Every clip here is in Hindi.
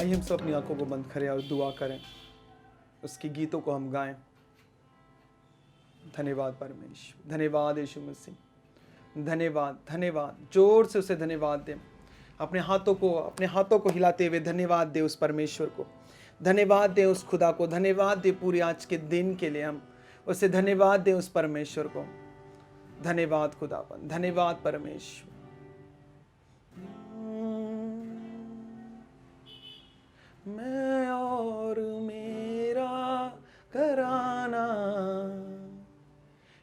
आइए हम सब अपनी आंखों को बंद करें और दुआ करें, उसकी गीतों को हम गाएं। धन्यवाद परमेश्वर, धन्यवाद यीशु मसीह, धन्यवाद धन्यवाद। जोर से उसे धन्यवाद दें। अपने हाथों को हिलाते हुए धन्यवाद दे उस परमेश्वर को, धन्यवाद दे उस खुदा को, धन्यवाद दे पूरी आज के दिन के लिए। हम उसे धन्यवाद दें उस परमेश्वर को। धन्यवाद खुदावन, धन्यवाद परमेश्वर। मैं और मेरा घराना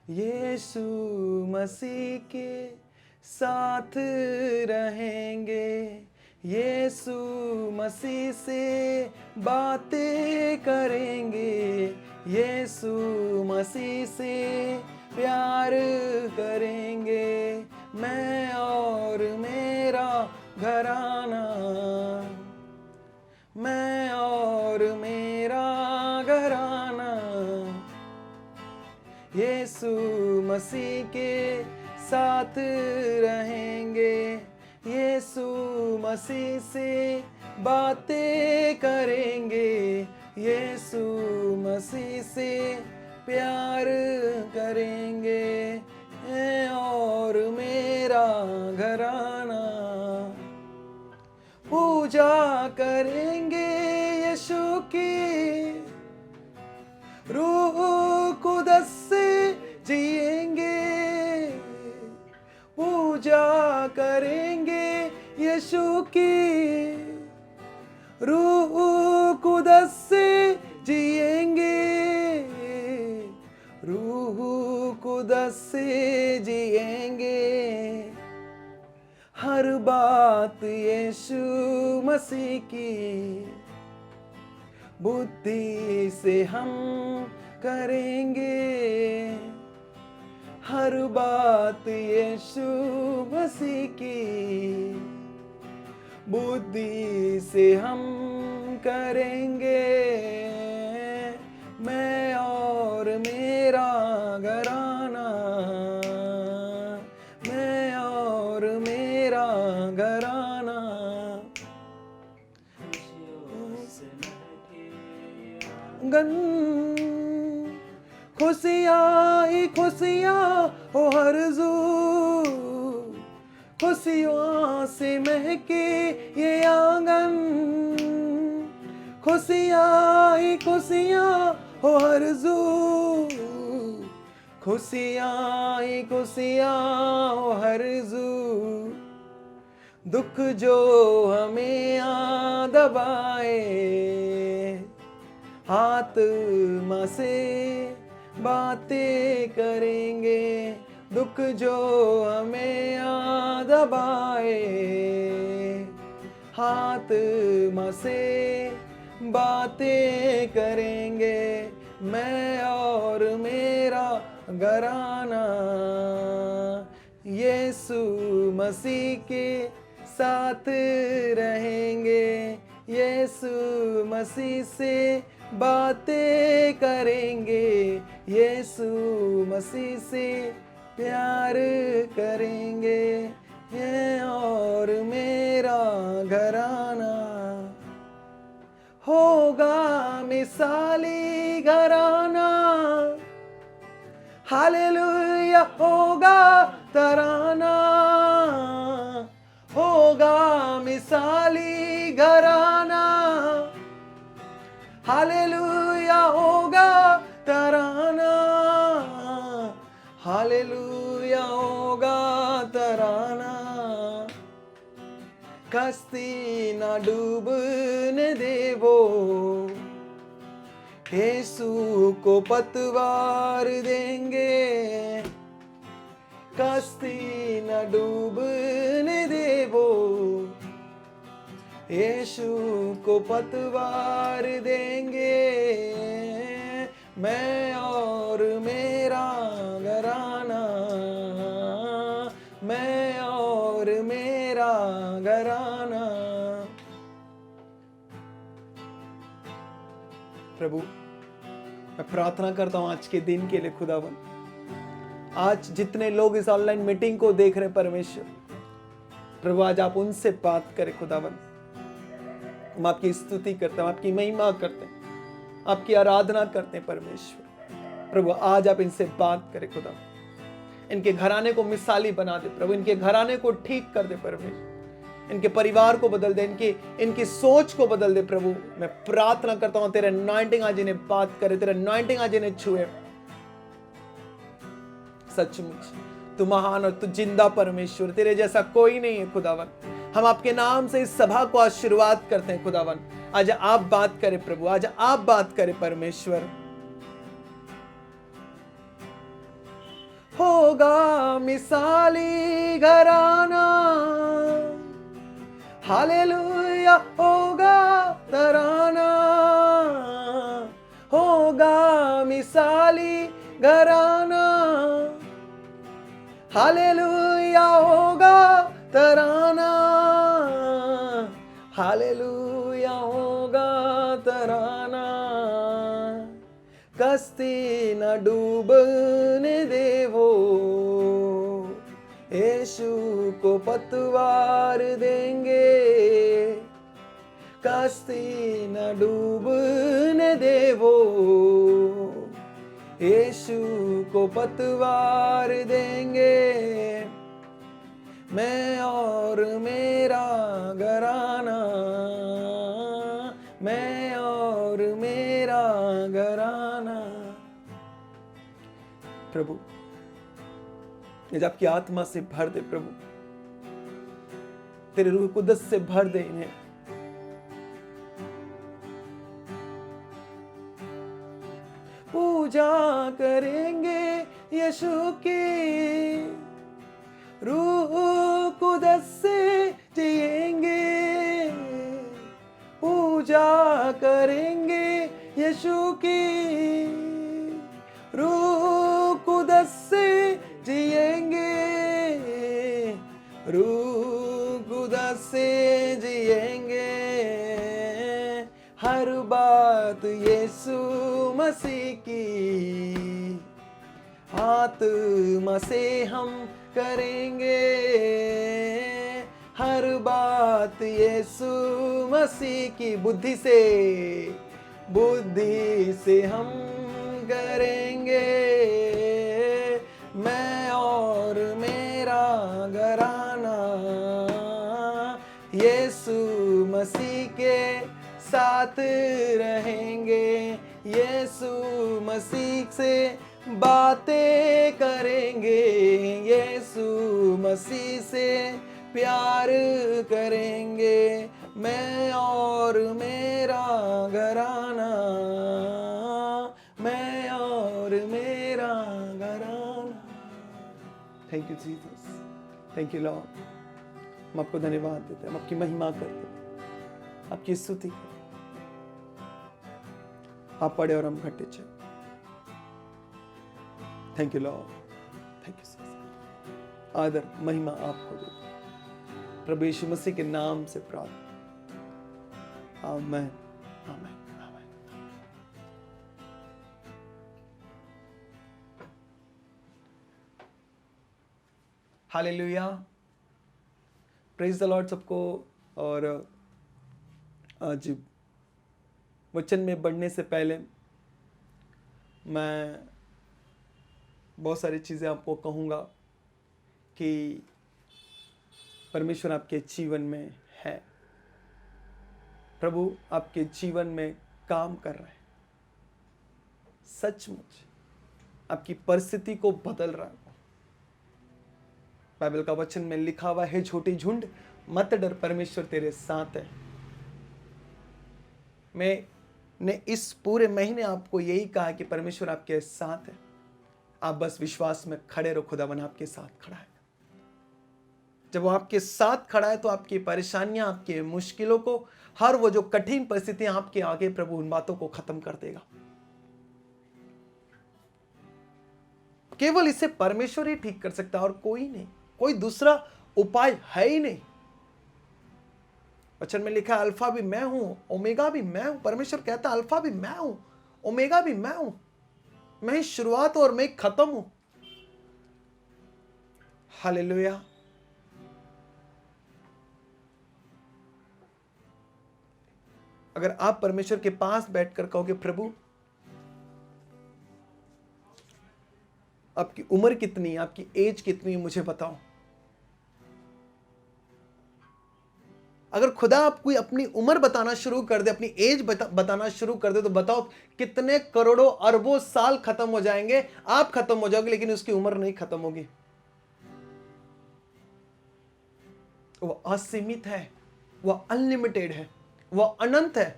यीशु मसीह के साथ रहेंगे, यीशु मसीह से बातें करेंगे, यीशु मसीह से प्यार करेंगे। मैं और मेरा घराना, मैं और मेरा घराना यीशु मसीह के साथ रहेंगे, यीशु मसीह से बातें करेंगे, यीशु मसीह से प्यार करेंगे। मैं और मेरा घराना पूजा करेंगे यीशु की, रूह कुदस से जिएंगे। पूजा करेंगे यीशु की, रूह कुदस से जिएंगे, रूह कुदस से जिएंगे। हर बात यीशु मसीह की बुद्धि से हम करेंगे, हर बात यीशु मसीह की बुद्धि से हम करेंगे। मैं और मेरा घराना, मैं और मेरा घराना गन खुशियाँ ही खुशियाँ हो हरज़ू, खुशियों से महके ये आंगन, खुशियाँ ही खुशियाँ हो हरज़ू, खुशियाँ ही खुशियाँ हो हरज़ू। दुख जो हमें आ दबाए, आत्मा से बातें करेंगे, दुख जो हमें आ दबाए, आत्मा से बातें करेंगे। मैं और मेरा घराना यीशु मसीह के साथ रहेंगे, यीशु मसीह से बातें करेंगे, यीशु मसीह से प्यार करेंगे। ये और मेरा घराना होगा मिसाली घराना, हालेलुया होगा तराना, होगा मिसाली घराना, हालेलुया होगा तराना, हालेलुया होगा तराना। कश्ती न डूबने देवो, यीशु को पतवार देंगे, कश्ती न डूबने देवो, यीशु को पतवार देंगे। मैं और मेरा घराना, मैं और मेरा घराना। प्रभु मैं प्रार्थना करता हूं आज के दिन के लिए खुदावन, आज जितने लोग इस ऑनलाइन मीटिंग को देख रहे परमेश्वर, प्रभु आज आप उनसे बात करें खुदावन, हम आपकी स्तुति करते हैं, आपकी महिमा करते हैं, आपकी आराधना करते हैं परमेश्वर। प्रभु आज आप इनसे बात करें खुदा, इनके घराने को मिसाली बना दे प्रभु, इनके घराने को ठीक कर दे परमेश्वर, इनके परिवार को बदल दे, इनकी सोच को बदल दे प्रभु। मैं प्रार्थना करता हूं तेरे अनॉइंटिंग आज इन्हें बात करे, तेरे अनॉइंटिंग आज इन्हें छुए। सचमुच तू महान और तू जिंदा परमेश्वर, तेरे जैसा कोई नहीं है खुदावन। हम आपके नाम से इस सभा को आशीर्वाद करते हैं खुदावन। आज आप बात करें प्रभु, आज आप बात करें परमेश्वर। होगा मिसाली घराना, हालेलुया होगा तराना, होगा मिसाली घराना, हालेलुया होगा तराना, हालेलुया होगा तराना। कश्ती न डूबने देवो, यीशु को पतवार देंगे। कश्ती न डूबने देवो, यीशु को पतवार देंगे। मैं और मेरा घराना, मैं और मेरा घराना। प्रभु आज आपकी आत्मा से भर दे प्रभु, तेरे रूह कुदस से भर दे इन्हें। पूजा करेंगे यीशु की, रूह कुदस से जिएंगे। पूजा करेंगे यीशु की, रूह कुदस से जिएंगे। रूह कुदस से जिएंगे। हर बात यीशु मसीह की आत्मा से हम करेंगे। हर बात यीशु मसीह की बुद्धि से हम करेंगे। मैं और मेरा घराना यीशु मसीह के साथ रहेंगे। यीशु मसीह से बातें करेंगे। यीशु मसीह से प्यार करेंगे। मैं और मेरा घराना, मैं और मेरा घराना। Thank you Jesus, thank you Lord. हम आपको धन्यवाद देते हैं, हम आपकी महिमा करते हैं, आपकी स्तुति करते हैं। आप पढ़े और हम घटे चले। Thank you Lord, thank you Jesus. आदर महिमा आपको दे प्रभु यीशु मसीह के नाम से प्रार्थना। आमीन, आमीन, आमीन। हालेलुया, प्रेज द लॉर्ड सबको। और आज वचन में बढ़ने से पहले मैं बहुत सारी चीज़ें आपको कहूँगा कि परमेश्वर आपके जीवन में है। प्रभु आपके जीवन में काम कर रहे हैं। सचमुच आपकी परिस्थिति को बदल रहा है। बाइबल का वचन में लिखा हुआ है, छोटी झुंड मत डर, परमेश्वर तेरे साथ है। मैंने इस पूरे महीने आपको यही कहा कि परमेश्वर आपके साथ है। आप बस विश्वास में खड़े रहो, खुदावन आपके साथ खड़ा है। जब वो आपके साथ खड़ा है तो आपकी परेशानियां, आपकी मुश्किलों को, हर वो जो कठिन परिस्थितियां आपके आगे, प्रभु उन बातों को खत्म कर देगा। केवल इसे परमेश्वर ही ठीक कर सकता है और कोई नहीं, कोई दूसरा उपाय है ही नहीं। वचन में लिखा है, अल्फा भी मैं हूं, ओमेगा भी मैं हूं। परमेश्वर कहता है, अल्फा भी मैं हूं, ओमेगा भी मैं हूं। मैं ही शुरुआत और मैं खत्म हूं। हालेलुया। अगर आप परमेश्वर के पास बैठकर कहोगे, प्रभु आपकी उम्र कितनी है, आपकी एज कितनी है, मुझे बताओ। अगर खुदा आपको अपनी उम्र बताना शुरू कर दे, अपनी एज बताना शुरू कर दे, तो बताओ कितने करोड़ों अरबों साल खत्म हो जाएंगे, आप खत्म हो जाओगे, लेकिन उसकी उम्र नहीं खत्म होगी। वो असीमित है, वह अनलिमिटेड है, वह अनंत है।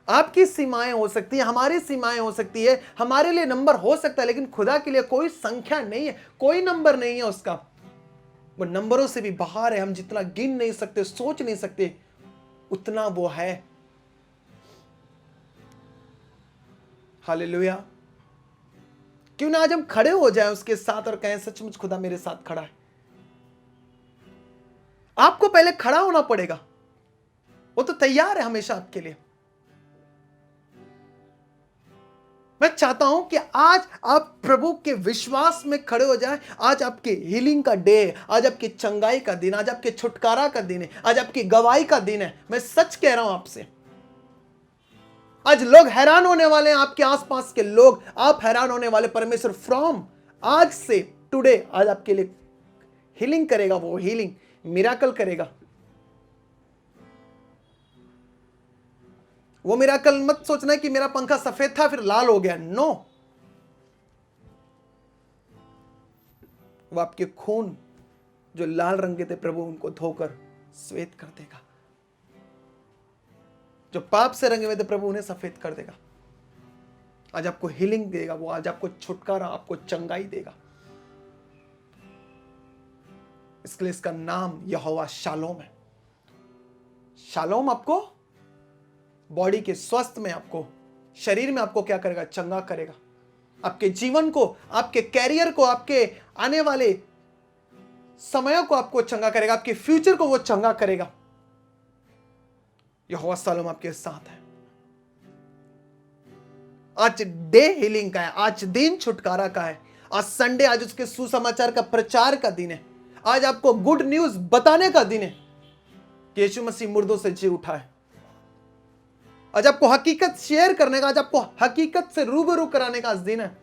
आपकी सीमाएं हो सकती है, हमारी सीमाएं हो सकती है, हमारे लिए नंबर हो सकता है, लेकिन खुदा के लिए कोई संख्या नहीं है, कोई नंबर नहीं है उसका। वो नंबरों से भी बाहर है। हम जितना गिन नहीं सकते, सोच नहीं सकते, उतना वो है। हालेलुया। क्यों ना आज हम खड़े हो जाएं उसके साथ और कहें, सचमुच खुदा मेरे साथ खड़ा है। आपको पहले खड़ा होना पड़ेगा, वो तो तैयार है हमेशा आपके लिए। मैं चाहता हूं कि आज आप प्रभु के विश्वास में खड़े हो जाएं। आज आपके हीलिंग का डे है, आज आपकी चंगाई का दिन, आज आपके छुटकारा का दिन है, आज आपकी गवाही का दिन है। मैं सच कह रहा हूं आपसे, आज लोग हैरान होने वाले हैं, आपके आसपास के लोग, आप हैरान होने वाले। परमेश्वर फ्रॉम आज से टुडे आज आपके लिए हीलिंग करेगा, वो हीलिंग मिराकल करेगा। वो मिराकल मत सोचना कि मेरा पंखा सफेद था फिर लाल हो गया, नो। वो आपके खून जो लाल रंग के थे, प्रभु उनको धोकर श्वेत कर देगा। जो पाप से रंगे हुए थे, प्रभु उन्हें सफेद कर देगा। आज आपको हीलिंग देगा वो, आज आपको छुटकारा, आपको चंगाई देगा। इसके लिए इसका नाम यहोवा शालोम है। शालोम आपको बॉडी के स्वास्थ्य में, आपको शरीर में आपको क्या करेगा? चंगा करेगा। आपके जीवन को, आपके कैरियर को, आपके आने वाले समयों को आपको चंगा करेगा, आपके फ्यूचर को वो चंगा करेगा। यहोवा शालोम आपके साथ है। आज डे हीलिंग का है, आज दिन छुटकारा का है, आज संडे, आज उसके सुसमाचार का प्रचार का दिन है। आज आपको गुड न्यूज बताने का दिन है कि यीशु मसीह मुर्दों से जी उठा है। आज आपको हकीकत शेयर करने का, आज आपको हकीकत से रूबरू कराने का दिन है।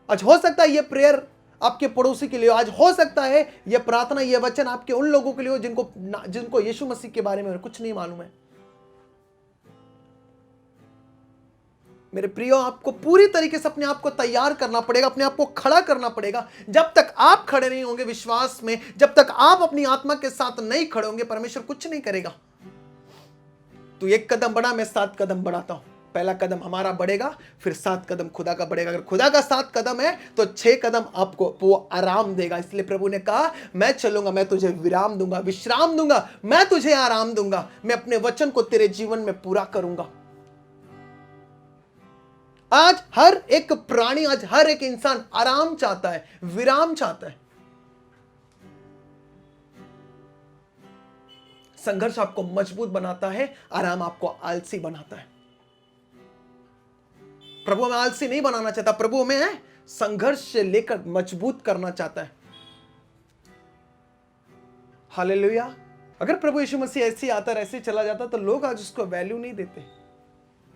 आज हो सकता है ये प्रेयर आपके पड़ोसी के लिए हो, आज हो सकता है ये प्रार्थना, ये वचन आपके उन लोगों के लिए हो जिनको यीशु मसीह के बारे में कुछ नहीं मालूम है। मेरे प्रियो, आपको पूरी तरीके से अपने आप को तैयार करना पड़ेगा, अपने आप को खड़ा करना पड़ेगा। जब तक आप खड़े नहीं होंगे विश्वास में, जब तक आप अपनी आत्मा के साथ नहीं खड़े होंगे, परमेश्वर कुछ नहीं करेगा। तू एक कदम बढ़ा, मैं 7 कदम बढ़ाता हूं। पहला कदम हमारा बढ़ेगा, फिर 7 कदम खुदा का बढ़ेगा। अगर खुदा का 7 कदम है तो 6 कदम आपको वो आराम देगा। इसलिए प्रभु ने कहा, मैं चलूंगा, मैं तुझे विराम दूंगा, विश्राम दूंगा, मैं तुझे आराम दूंगा, मैं अपने वचन को तेरे जीवन में पूरा करूंगा। आज हर एक प्राणी, आज हर एक इंसान आराम चाहता है, विराम चाहता है। संघर्ष आपको मजबूत बनाता है, आराम आपको आलसी बनाता है। प्रभु हमें आलसी नहीं बनाना चाहता, प्रभु हमें संघर्ष से लेकर मजबूत करना चाहता है। हालेलुया। अगर प्रभु यीशु मसीह ऐसे आता और ऐसे चला जाता तो लोग आज उसको वैल्यू नहीं देते।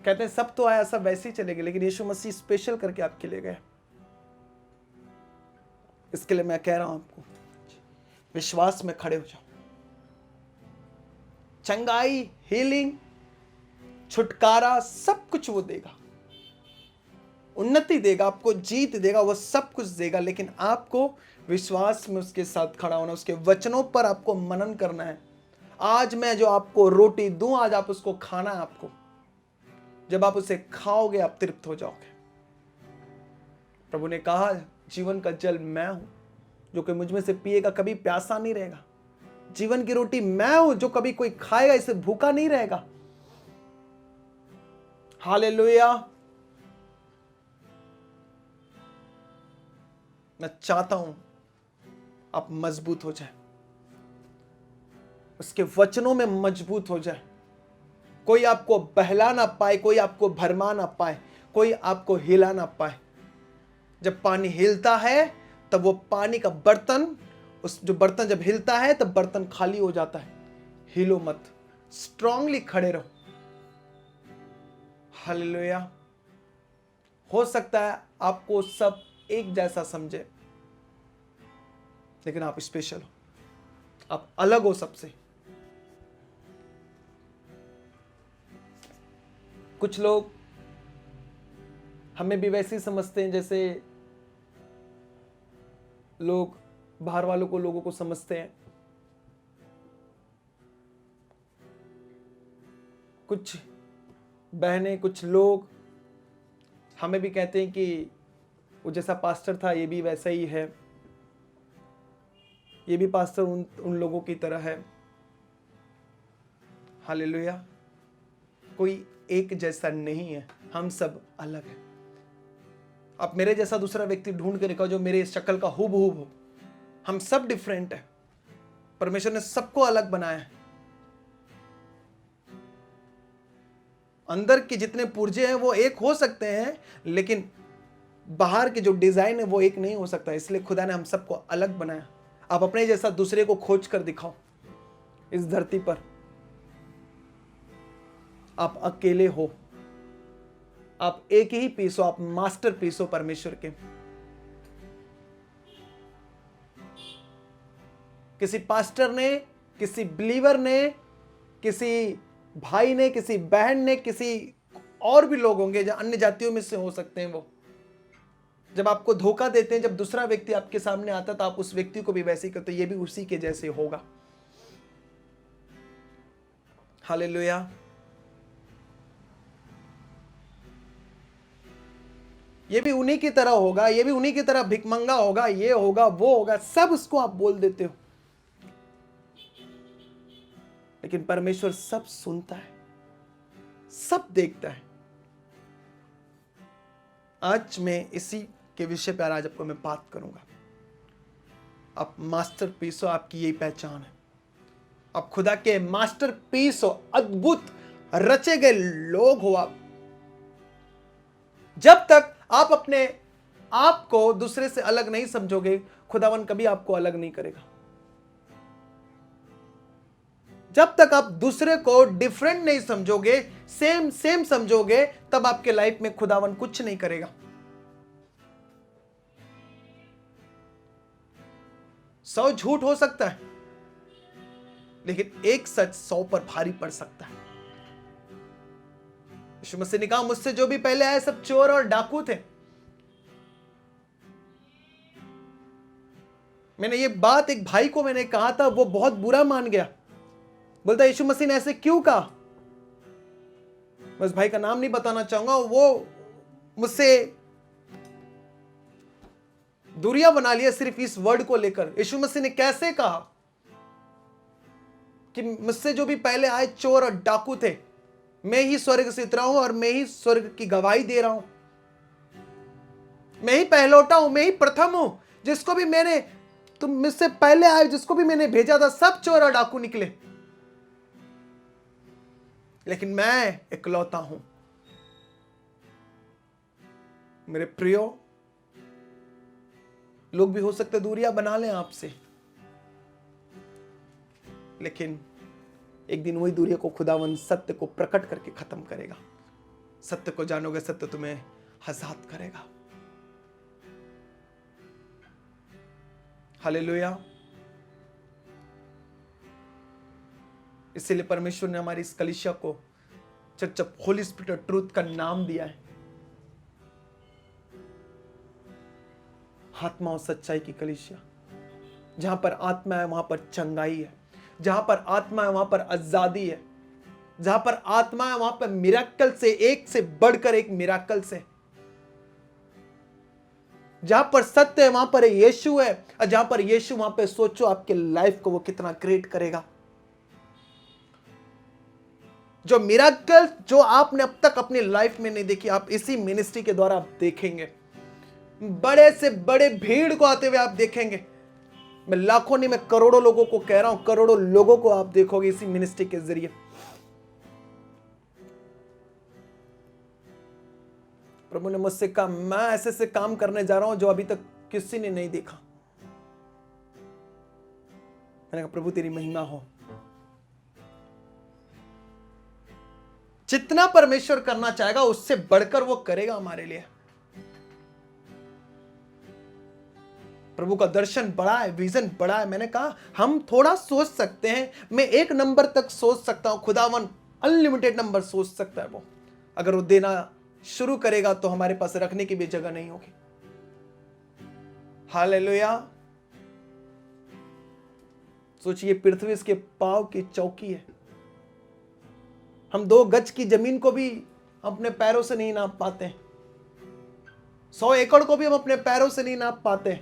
कहते हैं सब तो आया, सब वैसे ही चले गए, लेकिन यीशु मसीह स्पेशल करके आपके लिए गए। इसके लिए मैं कह रहा हूं आपको, विश्वास में खड़े हो जाओ। चंगाई, हीलिंग, छुटकारा सब कुछ वो देगा, उन्नति देगा, आपको जीत देगा, वो सब कुछ देगा। लेकिन आपको विश्वास में उसके साथ खड़ा होना, उसके वचनों पर आपको मनन करना है। आज मैं जो आपको रोटी दूं, आज आप उसको खाना है। आपको जब आप उसे खाओगे आप तृप्त हो जाओगे। प्रभु ने कहा, जीवन का जल मैं हूं, जो कोई मुझ में से पिएगा कभी प्यासा नहीं रहेगा। जीवन की रोटी मैं हूं, जो कभी कोई खाएगा इसे भूखा नहीं रहेगा। हालेलुया। मैं चाहता हूं आप मजबूत हो जाए, उसके वचनों में मजबूत हो जाए। कोई आपको बहला ना पाए, कोई आपको भरमा ना पाए, कोई आपको हिला ना पाए। जब पानी हिलता है तब वो पानी का बर्तन, उस जो बर्तन जब हिलता है तब बर्तन खाली हो जाता है। हिलो मत, स्ट्रांगली खड़े रहो। हालेलुया। हो सकता है आपको सब एक जैसा समझे, लेकिन आप स्पेशल हो, आप अलग हो सबसे। कुछ लोग हमें भी वैसे ही समझते हैं जैसे लोग बाहर वालों को, लोगों को समझते हैं। कुछ बहनें, कुछ लोग हमें भी कहते हैं कि वो जैसा पास्टर था ये भी वैसा ही है, ये भी पास्टर उन लोगों की तरह है। हालेलुया। कोई एक जैसा नहीं है, हम सब अलग हैं। आप मेरे जैसा दूसरा व्यक्ति ढूंढ के दिखाओ जो मेरे शक्ल का हुबहू हो। हम सब डिफरेंट है, परमेश्वर ने सबको अलग बनाया है। अंदर के जितने पुर्जे हैं वो एक हो सकते हैं, लेकिन बाहर के जो डिजाइन है वो एक नहीं हो सकता। इसलिए खुदा ने हम सबको अलग बनाया। आप अपने जैसा दूसरे को खोज कर दिखाओ इस धरती पर। आप अकेले हो, आप एक ही पीस हो, आप मास्टर पीस हो परमेश्वर के। किसी पास्टर ने, किसी बिलीवर ने, किसी भाई ने, किसी बहन ने, किसी और भी लोग होंगे जो अन्य जातियों में से हो सकते हैं, वो जब आपको धोखा देते हैं, जब दूसरा व्यक्ति आपके सामने आता तो आप उस व्यक्ति को भी वैसे ही करते, ये भी उसी के जैसे होगा। हालेलुया। ये भी उन्हीं की तरह होगा, ये भी उन्हीं की तरह भिखमंगा होगा, ये होगा, वो होगा, सब उसको आप बोल देते हो। लेकिन परमेश्वर सब सुनता है, सब देखता है। आज मैं इसी के विषय पर आज आपको मैं बात करूंगा। आप मास्टरपीस हो, आपकी यही पहचान है। आप खुदा के मास्टरपीस हो, अद्भुत रचे गए लोग हो आप। जब तक आप अपने आप को दूसरे से अलग नहीं समझोगे, खुदावन कभी आपको अलग नहीं करेगा। जब तक आप दूसरे को डिफरेंट नहीं समझोगे, सेम सेम समझोगे, तब आपके लाइफ में खुदावन कुछ नहीं करेगा। 100 झूठ हो सकता है, लेकिन एक सच 100 पर भारी पड़ सकता है। यीशु मसीह ने कहा, मुझसे जो भी पहले आए सब चोर और डाकू थे। मैंने ये बात एक भाई को मैंने कहा था, वो बहुत बुरा मान गया। बोलता यीशु मसीह ने ऐसे क्यों कहा? मैं उस भाई का नाम नहीं बताना चाहूंगा। वो मुझसे दूरियां बना लिया सिर्फ इस वर्ड को लेकर। यीशु मसीह ने कैसे कहा कि मुझसे जो भी पहले आए चोर और डाकू थे, मैं ही स्वर्ग से उतरा हूं और मैं ही स्वर्ग की गवाही दे रहा हूं। मैं ही पहलौटा हूं, मैं ही प्रथम हूं। जिसको भी मैंने, तुम मुझसे पहले आए, जिसको भी मैंने भेजा था, सब चोर और डाकू निकले, लेकिन मैं इकलौता हूं। मेरे प्रियो, लोग भी हो सकते दूरियां बना लें आपसे, लेकिन एक दिन वही दूरिया को खुदावन सत्य को प्रकट करके खत्म करेगा। सत्य को जानोगे, सत्य तुम्हें आजाद करेगा। हालेलुया। इसीलिए परमेश्वर ने हमारी इस कलीसिया को church of Holi spirit of truth का नाम दिया है। आत्मा और सच्चाई की कलीसिया। जहां पर आत्मा है वहां पर चंगाई है, जहां पर आत्मा है वहां पर आजादी है, जहां पर आत्मा है वहां पर मिराकल से एक से बढ़कर एक मिराकल से, जहां पर सत्य है वहां पर यीशु है, और जहां पर यीशु वहां पर सोचो आपके लाइफ को वो कितना क्रिएट करेगा। जो मिराकल जो आपने अब तक अपनी लाइफ में नहीं देखी, आप इसी मिनिस्ट्री के द्वारा आप देखेंगे। बड़े से बड़े भीड़ को आते हुए आप देखेंगे। मैं लाखों नहीं, मैं करोड़ों लोगों को कह रहा हूं, करोड़ों लोगों को आप देखोगे इसी मिनिस्ट्री के जरिए। प्रभु ने मुझसे कहा, मैं ऐसे से काम करने जा रहा हूं जो अभी तक किसी ने नहीं देखा। मैंने कहा प्रभु तेरी महिमा हो। जितना परमेश्वर करना चाहेगा उससे बढ़कर वो करेगा हमारे लिए। प्रभु का दर्शन बड़ा है, विजन बड़ा है। मैंने कहा हम थोड़ा सोच सकते हैं, मैं 1 नंबर तक सोच सकता हूं, खुदावन अनलिमिटेड नंबर सोच सकता है। वो अगर वो देना शुरू करेगा तो हमारे पास रखने की भी जगह नहीं होगी। हालेलुया। सोचिए, पृथ्वी इसके पांव की चौकी है। हम 2 गज की जमीन को भी अपने पैरों से नहीं नाप पाते, 100 एकड़ को भी हम अपने पैरों से नहीं नाप पाते।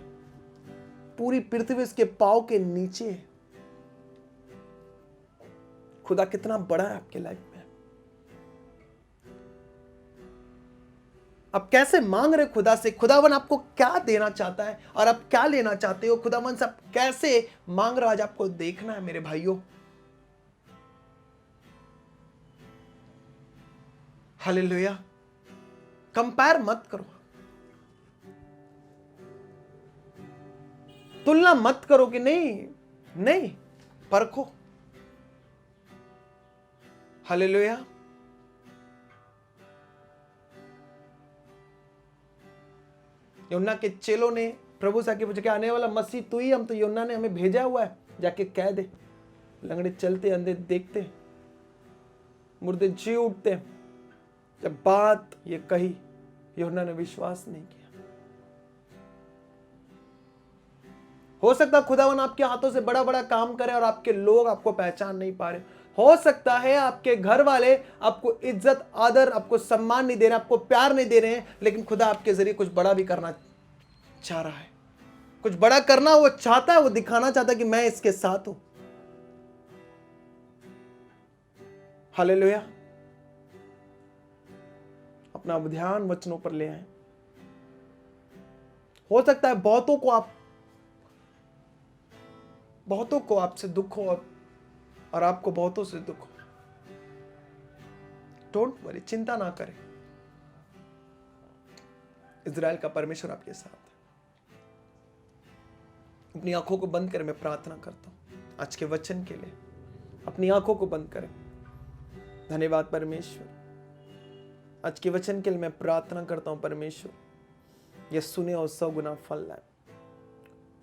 पूरी पृथ्वी इसके पांव के नीचे है। खुदा कितना बड़ा है आपके लाइफ में। आप कैसे मांग रहे खुदा से? खुदावन आपको क्या देना चाहता है और आप क्या लेना चाहते हो? खुदावन से आप कैसे मांग रहे हो? आज आपको देखना है मेरे भाइयों। हालेलुया। कंपेयर मत करो, तुलना मत करो कि नहीं, परखो। हालेलुया। यूहन्ना के चेलों ने प्रभु से आके पूछा कि आने वाला मसीह तू ही? हम तो यूहन्ना ने हमें भेजा हुआ है, जाके कह दे। लंगड़े चलते, अंधे देखते, मुर्दे जी उठते। जब बात ये कही, यूहन्ना ने विश्वास नहीं किया। हो सकता खुदावन आपके हाथों से बड़ा बड़ा काम करे और आपके लोग आपको पहचान नहीं पा रहे। हो सकता है आपके घर वाले आपको इज्जत, आदर, आपको सम्मान नहीं दे रहे, आपको प्यार नहीं दे रहे हैं, लेकिन खुदा आपके जरिए कुछ बड़ा भी करना चाह रहा है। कुछ बड़ा करना वो चाहता है, वो दिखाना चाहता है कि मैं इसके साथ हूं। हालेलुया। अपना ध्यान वचनों पर ले आए। हो सकता है बहुतों को आपसे दुख हो और आपको बहुतों से दुख हो। डोंट वरी, चिंता ना करें। इज़राइल का परमेश्वर आपके साथ है। अपनी आंखों को बंद करें, मैं प्रार्थना करता हूं आज के वचन के लिए। अपनी आंखों को बंद करें। धन्यवाद परमेश्वर, आज के वचन के लिए मैं प्रार्थना करता हूं परमेश्वर, ये सुने और 100 गुना फल लाए।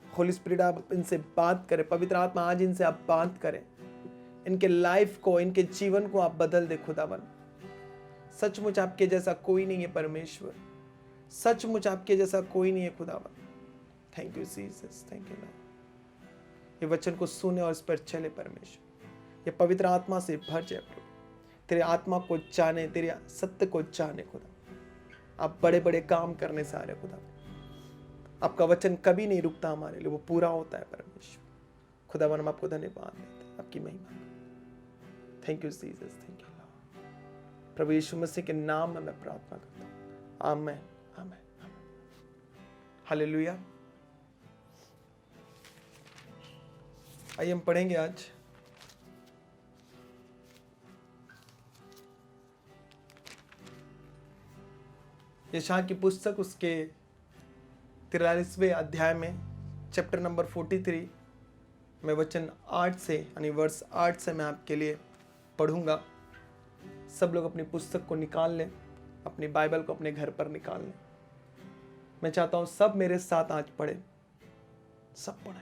होली स्पिरिट आप इनसे बात करें, पवित्र आत्मा आज इनसे आप बात करें। इनके लाइफ को, इनके जीवन को आप बदल दे खुदावन। सचमुच आपके जैसा कोई नहीं है परमेश्वर, सचमुच आपके जैसा कोई नहीं है खुदावन। Thank you Jesus, thank you Lord. ये वचन को सुने और इस पर चले परमेश्वर। ये पवित्र आत्मा से भर जाए प्रभु, तेरे आत्मा को जाने, तेरे सत्य को जाने खुदा। आप बड़े बड़े काम करने से आ रहे खुदा। आपका वचन कभी नहीं रुकता हमारे लिए, वो पूरा होता है परमेश्वर। खुदावन हम आपको धन्यवाद देते हैं, आपकी महिमा। Thank you Jesus, thank you Lord. प्रभु यीशु मसीह के नाम में मैं प्रार्थना करता हूँ। आमीन, आमीन, हालेलुया। आइए हम पढ़ेंगे आज यशायाह की पुस्तक, उसके 43वें अध्याय में चैप्टर नंबर 43 में वचन 8 से, यानी वर्स 8 से मैं आपके लिए पढ़ूंगा। सब लोग अपनी पुस्तक को निकाल लें, अपनी बाइबल को अपने घर पर निकाल लें। मैं चाहता हूं सब मेरे साथ आज पढ़ें, सब पढ़ें।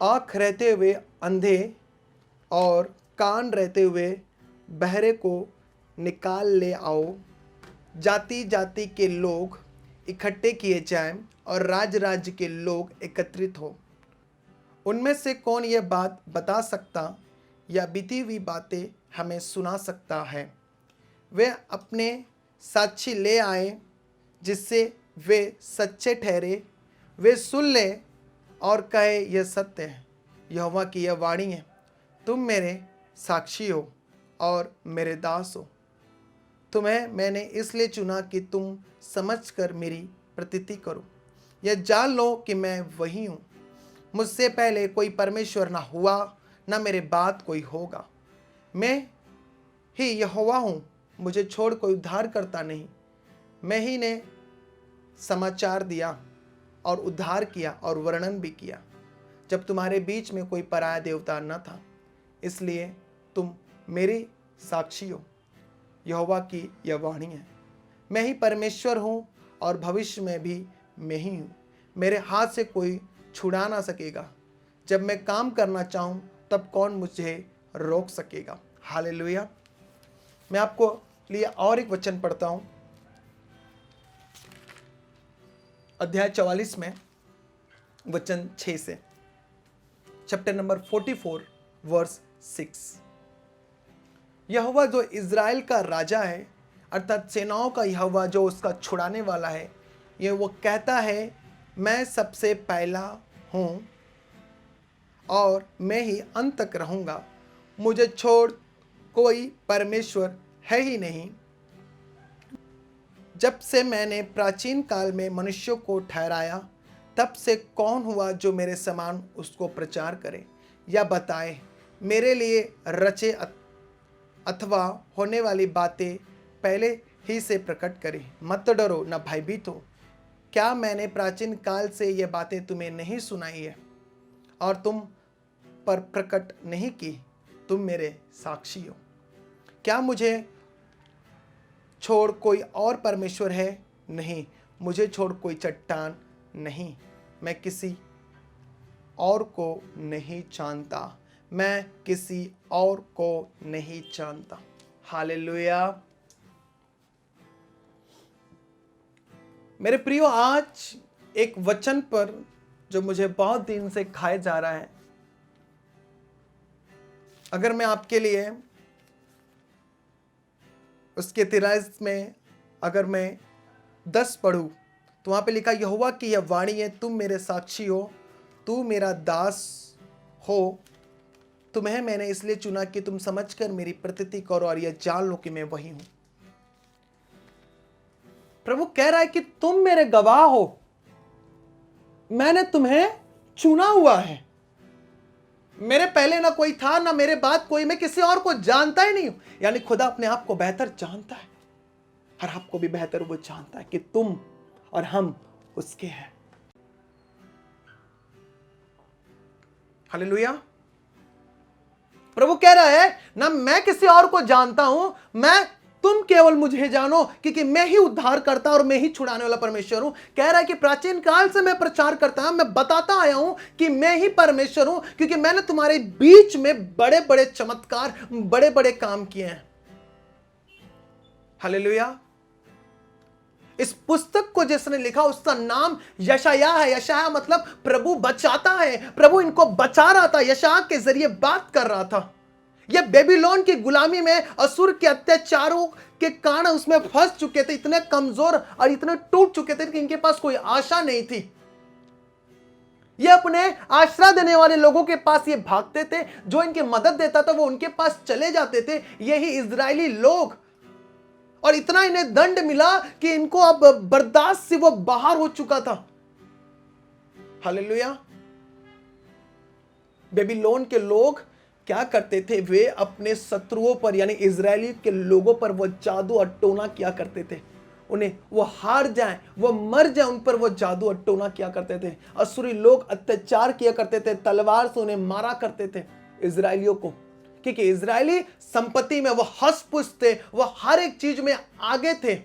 आँख रहते हुए अंधे और कान रहते हुए बहरे को निकाल ले आओ। जाति जाति के लोग इकट्ठे किए जाएं और राज्य राज्य के लोग एकत्रित हो। उनमें से कौन यह बात बता सकता या बीती हुई बातें हमें सुना सकता है? वे अपने साक्षी ले आए जिससे वे सच्चे ठहरे। वे सुन ले और कहे यह सत्य है। यहोवा की यह वाणी है, तुम मेरे साक्षी हो और मेरे दास हो। तुम्हें मैंने इसलिए चुना कि तुम समझकर मेरी प्रतीति करो। यह जान लो कि मैं वही हूँ। मुझसे पहले कोई परमेश्वर ना हुआ, ना मेरे बाद कोई होगा। मैं ही यहोवा हूँ मुझे छोड़ कोई उद्धार करता नहीं। मैं ही ने समाचार दिया और उद्धार किया और वर्णन भी किया जब तुम्हारे बीच में कोई पराया देवता न था। इसलिए तुम मेरी साक्षी हो। यहोवा की यह वाणी है, मैं ही परमेश्वर हूँ और भविष्य में भी मैं ही हूँ। मेरे हाथ से कोई छुड़ा ना सकेगा। जब मैं काम करना चाहूँ तब कौन मुझे रोक सकेगा। हालेलुया। मैं आपको लिए और एक वचन पढ़ता हूँ, अध्याय 44 में वचन 6 से, चैप्टर नंबर 44 वर्स 6। यहोवा जो इज़राइल का राजा है, अर्थात सेनाओं का यहोवा जो उसका छुड़ाने वाला है, ये वो कहता है, मैं सबसे पहला हूँ और मैं ही अंत तक रहूँगा। मुझे छोड़ कोई परमेश्वर है ही नहीं। जब से मैंने प्राचीन काल में मनुष्यों को ठहराया, तब से कौन हुआ जो मेरे समान उसको प्रचार करे या बताए, मेरे लिए रचे अथवा होने वाली बातें पहले ही से प्रकट करे। मत डरो न भयभीत हो। क्या मैंने प्राचीन काल से ये बातें तुम्हें नहीं सुनाई है और तुम पर प्रकट नहीं की? तुम मेरे साक्षी हो। क्या मुझे छोड़ कोई और परमेश्वर है? नहीं, मुझे छोड़ कोई चट्टान नहीं। मैं किसी और को नहीं जानता। मैं किसी और को नहीं जानता। हालेलुया। मेरे प्रियो, आज एक वचन पर जो मुझे बहुत दिन से खाया जा रहा है, अगर मैं आपके लिए उसके 23 में अगर मैं 10 पढ़ूं तो वहां पे लिखा, यहोवा की यह वाणी है, तुम मेरे साक्षी हो, तू मेरा दास हो। तुम्हें मैंने इसलिए चुना कि तुम समझकर मेरी प्रतीति करो और यह जान लो कि मैं वही हूं। प्रभु कह रहा है कि तुम मेरे गवाह हो, मैंने तुम्हें चुना हुआ है। मेरे पहले ना कोई था, ना मेरे बाद कोई, मैं किसी और को जानता ही नहीं हूं। यानी खुदा अपने आप को बेहतर जानता है और आपको भी बेहतर वो जानता है कि तुम और हम उसके हैं। हालेलुया। प्रभु कह रहा है ना, मैं किसी और को जानता हूं, मैं तुम केवल मुझे जानो, क्योंकि मैं ही उद्धार करता और मैं ही छुड़ाने वाला परमेश्वर हूं। कह रहा है कि प्राचीन काल से मैं प्रचार करता हूं, मैं बताता आया हूं कि मैं ही परमेश्वर हूं, क्योंकि मैंने तुम्हारे बीच में बड़े बड़े चमत्कार, बड़े बड़े काम किए हैं। हालेलुया। इस पुस्तक को जिसने लिखा उसका नाम यशायाह है। यशायाह मतलब प्रभु बचाता है। प्रभु इनको बचा रहा था, यशायाह के जरिए बात कर रहा था। ये बेबीलोन की गुलामी में असुर के अत्याचारों के कारण उसमें फंस चुके थे, इतने कमजोर और इतने टूट चुके थे कि इनके पास कोई आशा नहीं थी। ये अपने आश्रय देने वाले लोगों के पास ये भागते थे, जो इनकी मदद देता था वो उनके पास चले जाते थे। यही इजरायली लोग, और इतना इन्हें दंड मिला कि इनको अब बर्दाश्त से वो बाहर हो चुका था। हालेलुया। बेबीलोन के लोग क्या करते थे, वे अपने शत्रुओं पर यानी इजरायली के लोगों पर वो जादू और टोना किया करते थे। उन्हें वो हार जाएं, वो मर जाएं, उन पर वो जादू और टोना किया करते थे। असुरी लोग अत्याचार किया करते थे, तलवार से उन्हें मारा करते थे इजरायलियों को, क्योंकि इजरायली संपत्ति में वो हंस-पुस थे, वो हर एक चीज में आगे थे।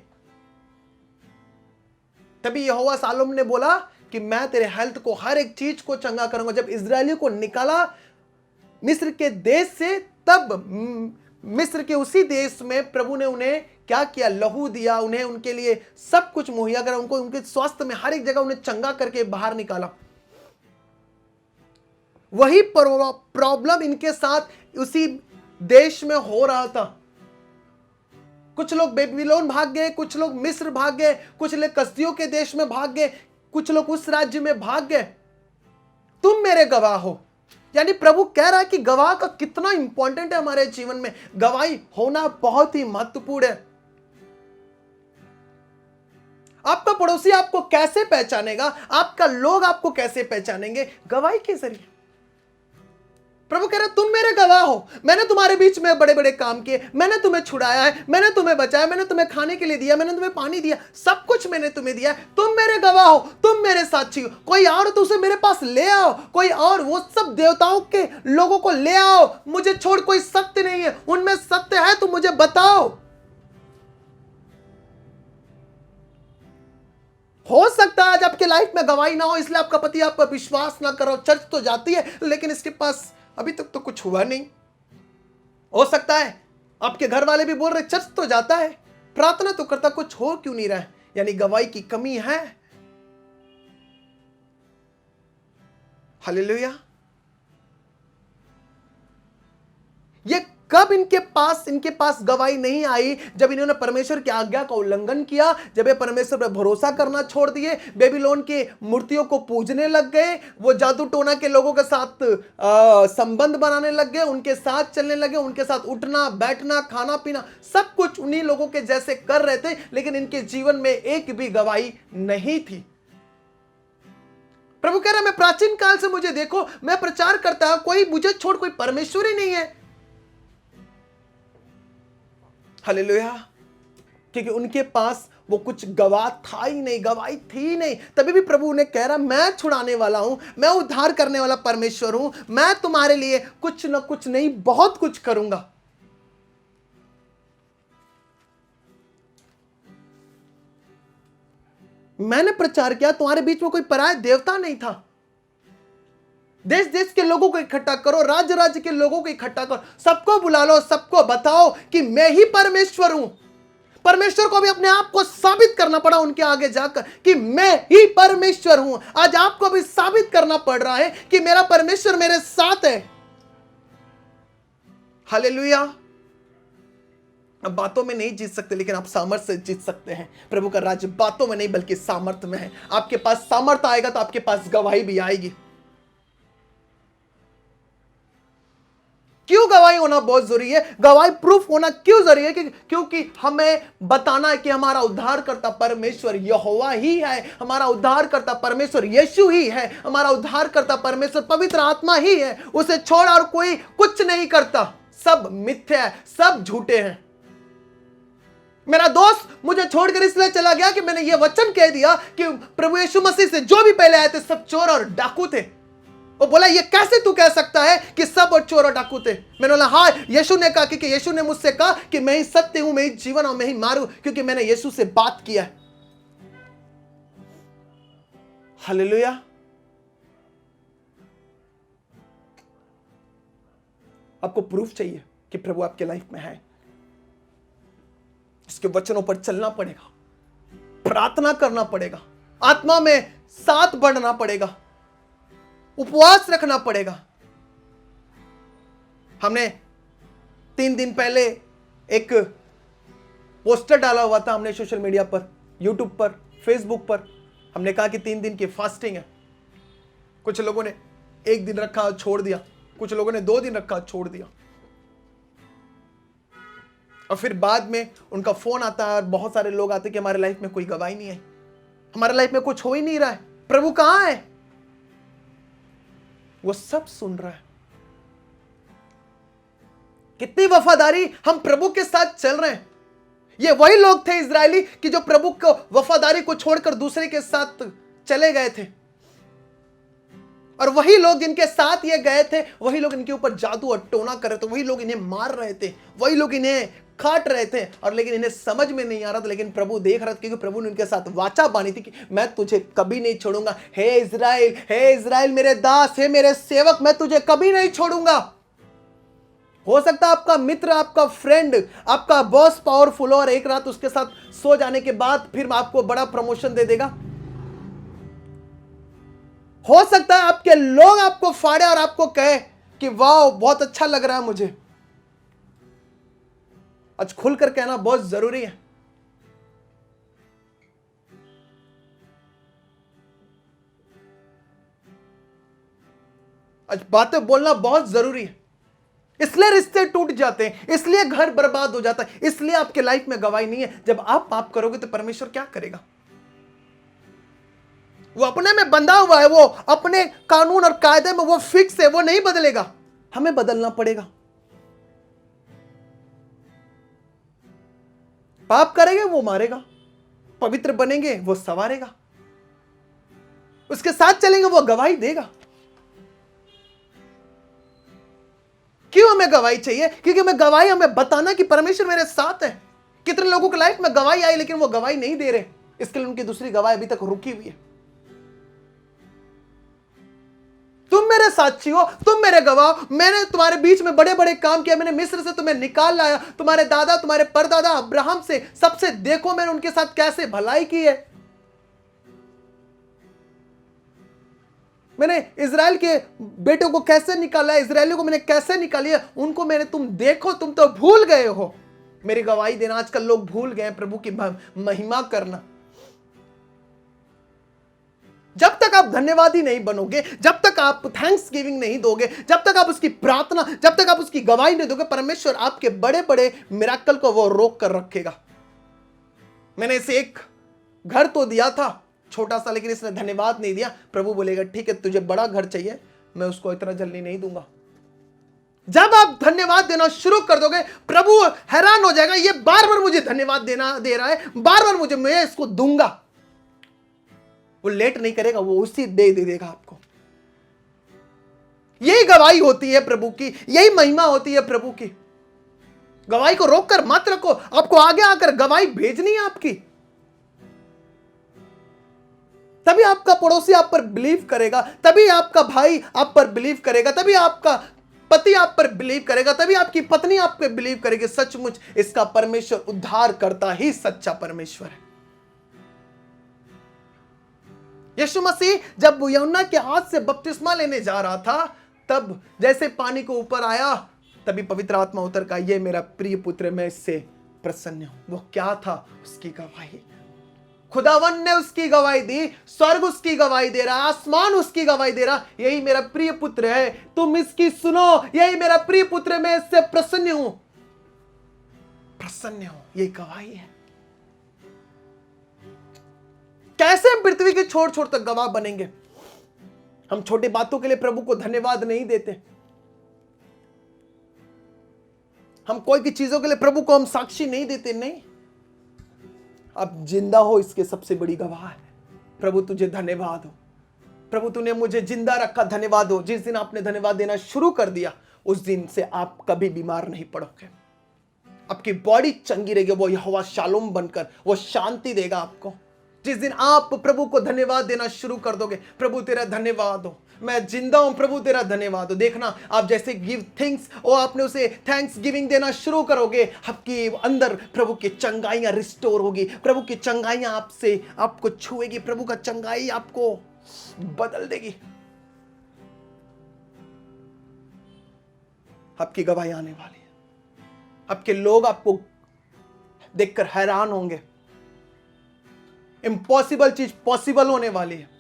तभी यहोवा सालोम ने बोला कि मैं तेरे हेल्थ को, हर एक चीज को चंगा करूंगा। जब इजरायलियों को निकाला मिस्र के देश से, तब मिस्र के उसी देश में प्रभु ने उन्हें क्या किया, लहू दिया, उन्हें उनके लिए सब कुछ मुहैया करा, उनको उनके स्वास्थ्य में हर एक जगह उन्हें चंगा करके बाहर निकाला। वही प्रॉब्लम इनके साथ उसी देश में हो रहा था। कुछ लोग बेबीलोन भाग गए, कुछ लोग मिस्र भाग गए, कुछ लोग कसदियों के देश में भाग गए, कुछ लोग उस राज्य में भाग गए। तुम मेरे गवाह हो। यानी प्रभु कह रहा है कि गवाह का कितना इंपॉर्टेंट है हमारे जीवन में। गवाही होना बहुत ही महत्वपूर्ण है। आपका पड़ोसी आपको कैसे पहचानेगा, आपका लोग आपको कैसे पहचानेंगे? गवाही के जरिए। प्रभु कह रहा तुम मेरे गवाह हो, मैंने तुम्हारे बीच में बड़े बड़े काम किए, मैंने तुम्हें छुड़ाया है, मैंने तुम्हें बचाया, मैंने तुम्हें खाने के लिए दिया, मैंने तुम्हें पानी दिया, सब कुछ मैंने तुम्हें दिया, तुम मेरे गवाह हो, तुम मेरे साक्षी हो। कोई और तो उसे मेरे पास ले आओ, कोई और, वो सब देवताओं के लोगों को ले आओ, मुझे छोड़ कोई सत्य नहीं है, उनमें सत्य है तो मुझे बताओ। हो सकता है आज आपके लाइफ में गवाही ना हो, इसलिए आपका पति आप पर विश्वास ना करो, चर्च तो जाती है लेकिन इसके पास अभी तक तो कुछ हुआ नहीं। हो सकता है आपके घर वाले भी बोल रहे चर्च तो जाता है, प्रार्थना तो करता, कुछ हो क्यों नहीं रहा है, यानी गवाही की कमी है। हालेलुया। ये कब इनके पास गवाही नहीं आई, जब इन्होंने परमेश्वर की आज्ञा का उल्लंघन किया, जब ये परमेश्वर पर भरोसा करना छोड़ दिए, बेबीलोन की मूर्तियों को पूजने लग गए, वो जादू टोना के लोगों के साथ संबंध बनाने लग गए, उनके साथ चलने लगे, उनके साथ उठना बैठना खाना पीना सब कुछ उन्हीं लोगों के जैसे कर रहे थे, लेकिन इनके जीवन में एक भी गवाही नहीं थी। प्रभु कह रहा मैं प्राचीन काल से मुझे देखो, मैं प्रचार करता हूं, कोई मुझे छोड़ कोई परमेश्वर ही नहीं है। हालेलुया। क्योंकि उनके पास वो कुछ गवाह था ही नहीं, गवाही थी नहीं। तभी भी प्रभु उन्हें कह रहा मैं छुड़ाने वाला हूं, मैं उद्धार करने वाला परमेश्वर हूं, मैं तुम्हारे लिए कुछ न कुछ नहीं बहुत कुछ करूंगा। मैंने प्रचार किया, तुम्हारे बीच में कोई पराया देवता नहीं था। देश देश के लोगों को इकट्ठा करो, राज्य राज्य के लोगों को इकट्ठा करो, सबको बुला लो, सबको बताओ कि मैं ही परमेश्वर हूं। परमेश्वर को भी अपने आप को साबित करना पड़ा उनके आगे जाकर कि मैं ही परमेश्वर हूं। आज आपको भी साबित करना पड़ रहा है कि मेरा परमेश्वर मेरे साथ है। हालेलुया। अब बातों में नहीं जीत सकते, लेकिन आप सामर्थ्य से जीत सकते हैं। प्रभु का राज्य बातों में नहीं बल्कि सामर्थ्य में है। आपके पास सामर्थ्य आएगा तो आपके पास गवाही भी आएगी। क्यों गवाही होना बहुत जरूरी है? गवाही प्रूफ होना क्यों जरूरी है? क्योंकि हमें बताना है कि हमारा उद्धारकर्ता परमेश्वर यहोवा ही है, हमारा उद्धारकर्ता परमेश्वर यीशु ही है, हमारा उद्धारकर्ता परमेश्वर पवित्र आत्मा ही है। उसे छोड़ और कोई कुछ नहीं करता। सब मिथ्या है, सब झूठे हैं। मेरा दोस्त मुझे छोड़कर इसलिए चला गया कि मैंने यह वचन कह दिया कि प्रभु यीशु मसीह से जो भी पहले आए थे सब चोर और डाकू थे। वो बोला ये कैसे तू कह सकता है कि सब और चोर और डाकू थे? मैंने बोला हाँ, यीशु ने कहा, क्योंकि यीशु ने मुझसे कहा कि मैं ही सत्य हूं, मैं ही जीवन और मैं ही मारू, क्योंकि मैंने यीशु से बात किया है। हालेलुया। आपको प्रूफ चाहिए कि प्रभु आपके लाइफ में है, इसके वचनों पर चलना पड़ेगा, प्रार्थना करना पड़ेगा, आत्मा में साथ बढ़ना पड़ेगा, उपवास रखना पड़ेगा। हमने 3 दिन पहले एक पोस्टर डाला हुआ था, हमने सोशल मीडिया पर, यूट्यूब पर, फेसबुक पर। हमने कहा कि 3 दिन की फास्टिंग है। कुछ लोगों ने 1 दिन रखा और छोड़ दिया, कुछ लोगों ने 2 दिन रखा और छोड़ दिया, और फिर बाद में उनका फोन आता है और बहुत सारे लोग आते कि हमारे लाइफ में कोई गवाही नहीं है, हमारे लाइफ में कुछ हो ही नहीं रहा है, प्रभु कहां है? वो सब सुन रहा है। कितनी वफादारी हम प्रभु के साथ चल रहे हैं। ये वही लोग थे इजरायली कि जो प्रभु को वफादारी को छोड़कर दूसरे के साथ चले गए थे, और वही लोग इनके साथ ये गए थे, वही लोग इनके ऊपर जादू और टोना कर रहे थे, वही लोग इन्हें मार रहे थे, वही लोग इन्हें काट रहे थे, और लेकिन इन्हें समझ में नहीं आ रहा था। लेकिन प्रभु देख रहा था, क्योंकि प्रभु ने उनके साथ वाचा बांधी थी कि मैं तुझे कभी नहीं छोड़ूंगा। हे इजराइल मेरे दास, हे मेरे सेवक, मैं तुझे कभी नहीं छोड़ूंगा। हो सकता है आपका मित्र, आपका फ्रेंड, आपका बॉस पावरफुल हो और एक रात उसके साथ सो जाने के बाद फिर आपको बड़ा प्रमोशन दे देगा। हो सकता है आपके लोग आपको फाड़े और आपको कहे कि वाह बहुत अच्छा लग रहा है मुझे। आज खुलकर कहना बहुत जरूरी है। आज बातें बोलना बहुत जरूरी है। इसलिए रिश्ते टूट जाते हैं, इसलिए घर बर्बाद हो जाता है, इसलिए आपके लाइफ में गवाही नहीं है। जब आप पाप करोगे तो परमेश्वर क्या करेगा? वो अपने में बंधा हुआ है, वो अपने कानून और कायदे में वो फिक्स है, वो नहीं बदलेगा। हमें बदलना पड़ेगा। पाप करेंगे वो मारेगा, पवित्र बनेंगे वो संवारेगा, उसके साथ चलेंगे वो गवाही देगा। क्यों हमें गवाही चाहिए? क्योंकि हमें गवाही हमें बताना कि परमेश्वर मेरे साथ है। कितने लोगों की लाइफ में गवाही आई लेकिन वो गवाही नहीं दे रहे, इसके लिए उनकी दूसरी गवाही अभी तक रुकी हुई है। तुम मेरे साक्षी हो, तुम मेरे गवाह। मैंने तुम्हारे बीच में बड़े बड़े काम किया, मैंने मिस्र से तुम्हें निकाल लाया, तुम्हारे दादा तुम्हारे परदादा अब्राहम से सबसे देखो मैंने उनके साथ कैसे भलाई की है। मैंने इजराइल के बेटों को कैसे निकाला है, इजरायलियों को मैंने कैसे निकाली है, उनको मैंने, तुम देखो, तुम तो भूल गए हो मेरी गवाही देना। आजकल लोग भूल गए प्रभु की महिमा करना। जब तक आप धन्यवादी नहीं बनोगे, जब तक आप थैंक्स गिविंग नहीं दोगे, जब तक आप उसकी प्रार्थना, जब तक आप उसकी गवाही नहीं दोगे, परमेश्वर आपके बड़े बड़े मिराकल को वो रोक कर रखेगा। मैंने इसे एक घर तो दिया था छोटा सा, लेकिन इसने धन्यवाद नहीं दिया। प्रभु बोलेगा ठीक है, तुझे बड़ा घर चाहिए, मैं उसको इतना जल्दी नहीं दूंगा। जब आप धन्यवाद देना शुरू कर दोगे, प्रभु हैरान हो जाएगा, ये बार बार मुझे धन्यवाद दे रहा है, बार बार मुझे, मैं इसको दूंगा। वो लेट नहीं करेगा, वो उसी दे देगा आपको। यही गवाही होती है प्रभु की, यही महिमा होती है प्रभु की। गवाही को रोककर मत रखो, आपको आगे आकर गवाही भेजनी है आपकी। तभी आपका पड़ोसी आप पर बिलीव करेगा, तभी आपका भाई आप पर बिलीव करेगा, तभी आपका पति आप पर बिलीव करेगा, तभी आपकी पत्नी आप पर बिलीव करेगी। सचमुच इसका परमेश्वर उद्धार करता ही सच्चा परमेश्वर है। यीशु मसीह जब यूहन्ना के हाथ से बपतिस्मा लेने जा रहा था, तब जैसे पानी को ऊपर आया, तभी पवित्र आत्मा उतर का, ये मेरा प्रिय पुत्र, मैं इससे प्रसन्न हूं। वो क्या था? उसकी गवाही। खुदावन ने उसकी गवाही दी, स्वर्ग उसकी गवाही दे रहा, आसमान उसकी गवाही दे रहा, यही मेरा प्रिय पुत्र है, तुम इसकी सुनो, यही मेरा प्रिय पुत्र, मैं इससे प्रसन्न हूं, प्रसन्न हूं। यही गवाही है। कैसे हम पृथ्वी के छोर छोर तक गवाह बनेंगे? हम छोटी बातों के लिए प्रभु को धन्यवाद नहीं देते। हम कोई की चीजों के लिए प्रभु को हम साक्षी नहीं देते। नहीं, अब जिंदा हो इसके सबसे बड़ी गवाह है। प्रभु तुझे धन्यवाद हो, प्रभु तूने मुझे जिंदा रखा, धन्यवाद हो। जिस दिन आपने धन्यवाद देना शुरू कर दिया, उस दिन से आप कभी बीमार नहीं पड़ोगे, आपकी बॉडी चंगी रहेगी। वो यहोवा शालोम बनकर वो शांति देगा आपको। जिस दिन आप प्रभु को धन्यवाद देना शुरू कर दोगे, प्रभु तेरा धन्यवाद हो, मैं जिंदा हूं, प्रभु तेरा धन्यवाद हो। देखना, आप जैसे गिव थिंग्स, और आपने उसे थैंक्स गिविंग देना शुरू करोगे, आपके अंदर प्रभु की चंगाइयां रिस्टोर होगी, प्रभु की चंगाइयां आपसे आपको छुएगी, प्रभु का चंगाई आपको बदल देगी। आपकी गवाही आने वाली है, आपके लोग आपको देखकर हैरान होंगे। इम्पॉसिबल चीज पॉसिबल होने वाली है।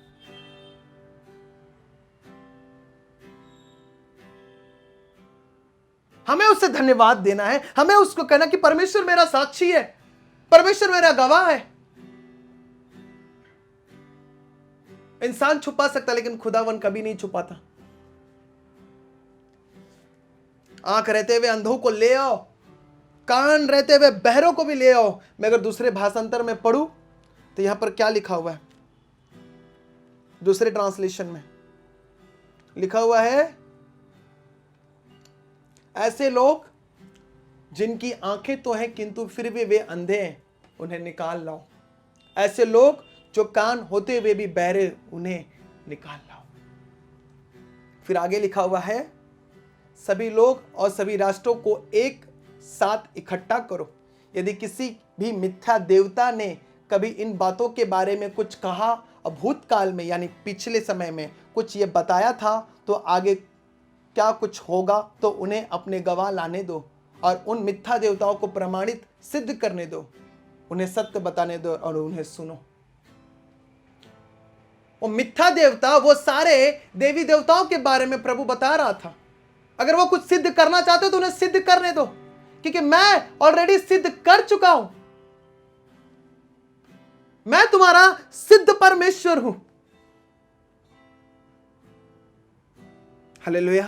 हमें उससे धन्यवाद देना है, हमें उसको कहना कि परमेश्वर मेरा साक्षी है, परमेश्वर मेरा गवाह है। इंसान छुपा सकता, लेकिन खुदावन कभी नहीं छुपाता। आंख रहते हुए अंधों को ले आओ, कान रहते हुए बहरों को भी ले आओ। मैं अगर दूसरे भाषांतर में पढ़ूं तो यहां पर क्या लिखा हुआ है? दूसरे ट्रांसलेशन में लिखा हुआ है, ऐसे लोग जिनकी आंखें तो हैं किंतु फिर भी वे अंधे हैं, उन्हें निकाल लाओ। ऐसे लोग जो कान होते हुए भी बहरे, उन्हें निकाल लाओ। फिर आगे लिखा हुआ है, सभी लोग और सभी राष्ट्रों को एक साथ इकट्ठा करो। यदि किसी भी मिथ्या देवता ने कभी इन बातों के बारे में कुछ कहा और भूतकाल में यानी पिछले समय में कुछ ये बताया था, तो आगे क्या कुछ होगा, तो उन्हें अपने गवाह लाने दो और उन मिथ्या देवताओं को प्रमाणित सिद्ध करने दो, उन्हें सत्य बताने दो और उन्हें सुनो। वो मिथ्या देवता, वो सारे देवी देवताओं के बारे में प्रभु बता रहा था। अगर वो कुछ सिद्ध करना चाहते हो तो उन्हें सिद्ध करने दो, क्योंकि मैं ऑलरेडी सिद्ध कर चुका हूं। मैं तुम्हारा सिद्ध परमेश्वर हूं। हालेलुया।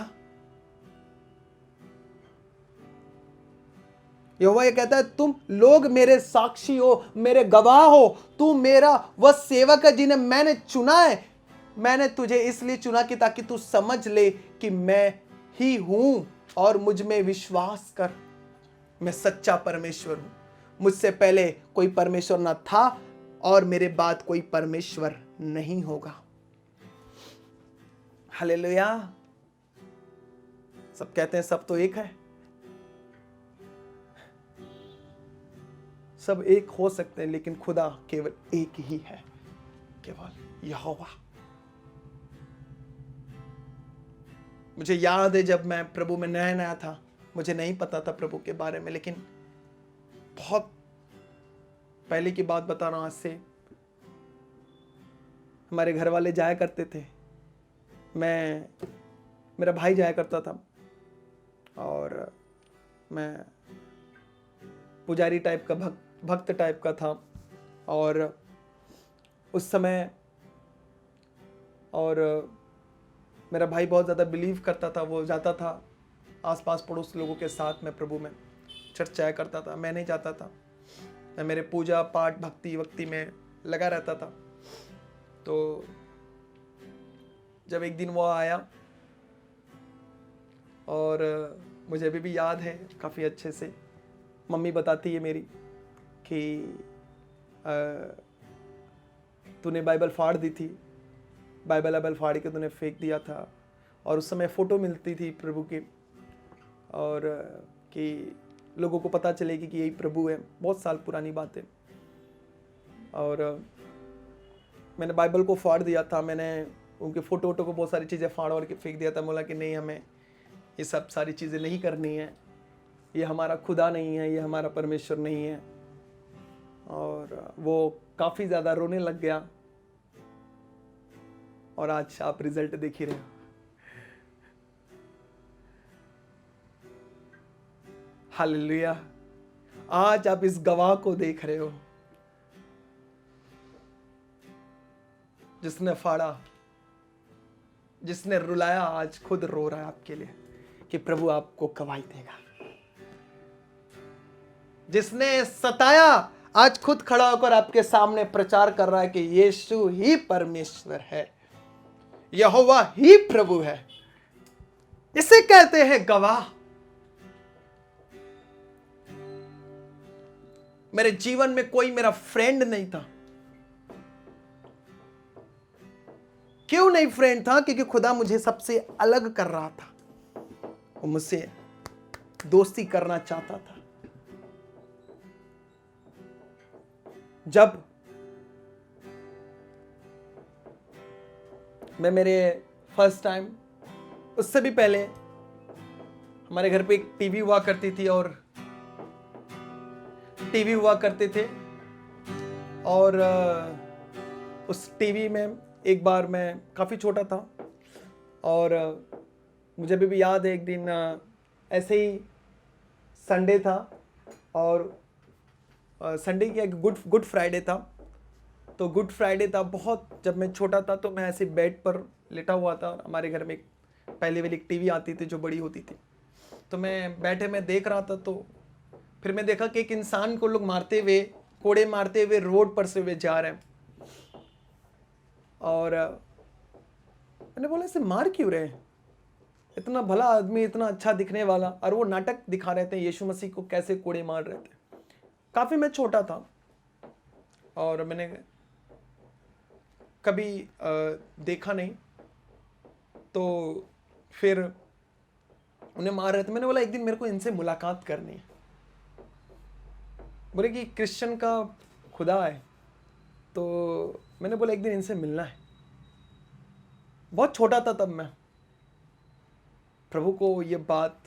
यहोवा ये कहता है तुम लोग मेरे साक्षी हो, मेरे गवाह हो, तू मेरा वह सेवक है जिन्हें मैंने चुना है। मैंने तुझे इसलिए चुना कि ताकि तू समझ ले कि मैं ही हूं और मुझ में विश्वास कर। मैं सच्चा परमेश्वर हूं, मुझसे पहले कोई परमेश्वर ना था और मेरे बाद कोई परमेश्वर नहीं होगा। हालेलुया। सब कहते हैं सब तो एक है, सब एक हो सकते हैं, लेकिन खुदा केवल एक ही है, केवल यहोवा। मुझे याद है जब मैं प्रभु में नया नया था, मुझे नहीं पता था प्रभु के बारे में, लेकिन बहुत पहले की बात बता रहा हूं, आज से हमारे घर वाले जाया करते थे, मेरा भाई जाया करता था और मैं पुजारी टाइप का भक्त टाइप का था। और उस समय और मेरा भाई बहुत ज़्यादा बिलीव करता था, वो जाता था आसपास पड़ोस लोगों के साथ में प्रभु में चर्च जाया करता था। मैं नहीं जाता था, मैं मेरे पूजा पाठ भक्ति वक्ति में लगा रहता था। तो जब एक दिन वो आया और मुझे अभी भी याद है काफ़ी अच्छे से, मम्मी बताती है मेरी कि तूने बाइबल फाड़ दी थी, बाइबल फाड़ के तूने फेंक दिया था। और उस समय फ़ोटो मिलती थी प्रभु की, और कि लोगों को पता चलेगी कि यही प्रभु है। बहुत साल पुरानी बात है। और मैंने बाइबल को फाड़ दिया था, मैंने उनके फ़ोटो को बहुत सारी चीज़ें फाड़ और के फेंक दिया था। बोला कि नहीं, हमें ये सब सारी चीज़ें नहीं करनी है, ये हमारा खुदा नहीं है, ये हमारा परमेश्वर नहीं है। और वो काफ़ी ज़्यादा रोने लग गया। और आज आप रिजल्ट देख ही रहे हो। हालेलुया। आज आप इस गवाह को देख रहे हो जिसने फाड़ा, जिसने रुलाया, आज खुद रो रहा है आपके लिए कि प्रभु आपको गवाही देगा। जिसने सताया, आज खुद खड़ा होकर आपके सामने प्रचार कर रहा है कि यीशु ही परमेश्वर है, यहोवा ही प्रभु है। इसे कहते हैं गवाह। मेरे जीवन में कोई मेरा फ्रेंड नहीं था। क्यों नहीं फ्रेंड था? क्योंकि खुदा मुझे सबसे अलग कर रहा था, वो मुझसे दोस्ती करना चाहता था। जब मैं मेरे फर्स्ट टाइम, उससे भी पहले हमारे घर पे एक टीवी हुआ करती थी और टीवी हुआ करते थे। और उस टीवी में एक बार मैं काफ़ी छोटा था और मुझे अभी भी याद है, एक दिन ऐसे ही संडे था और संडे की गुड फ्राइडे था। तो गुड फ्राइडे था, बहुत जब मैं छोटा था तो मैं ऐसे बेड पर लेटा हुआ था। हमारे घर में एक पहले वाली एक टीवी आती थी जो बड़ी होती थी, तो मैं बैठे मैं देख रहा था। तो फिर मैं देखा कि एक इंसान को लोग मारते हुए, कोड़े मारते हुए रोड पर से हुए जा रहे हैं। और मैंने बोला इसे मार क्यों रहे हैं? इतना भला आदमी, इतना अच्छा दिखने वाला, और वो नाटक दिखा रहे थे यीशु मसीह को कैसे कोड़े मार रहे थे। काफ़ी मैं छोटा था और मैंने कभी देखा नहीं। तो फिर उन्हें मार रहे थे। मैंने बोला एक दिन मेरे को इनसे मुलाकात करनी है। बोले कि क्रिश्चियन का खुदा है। तो मैंने बोला एक दिन इनसे मिलना है। बहुत छोटा था तब मैं। प्रभु को ये बात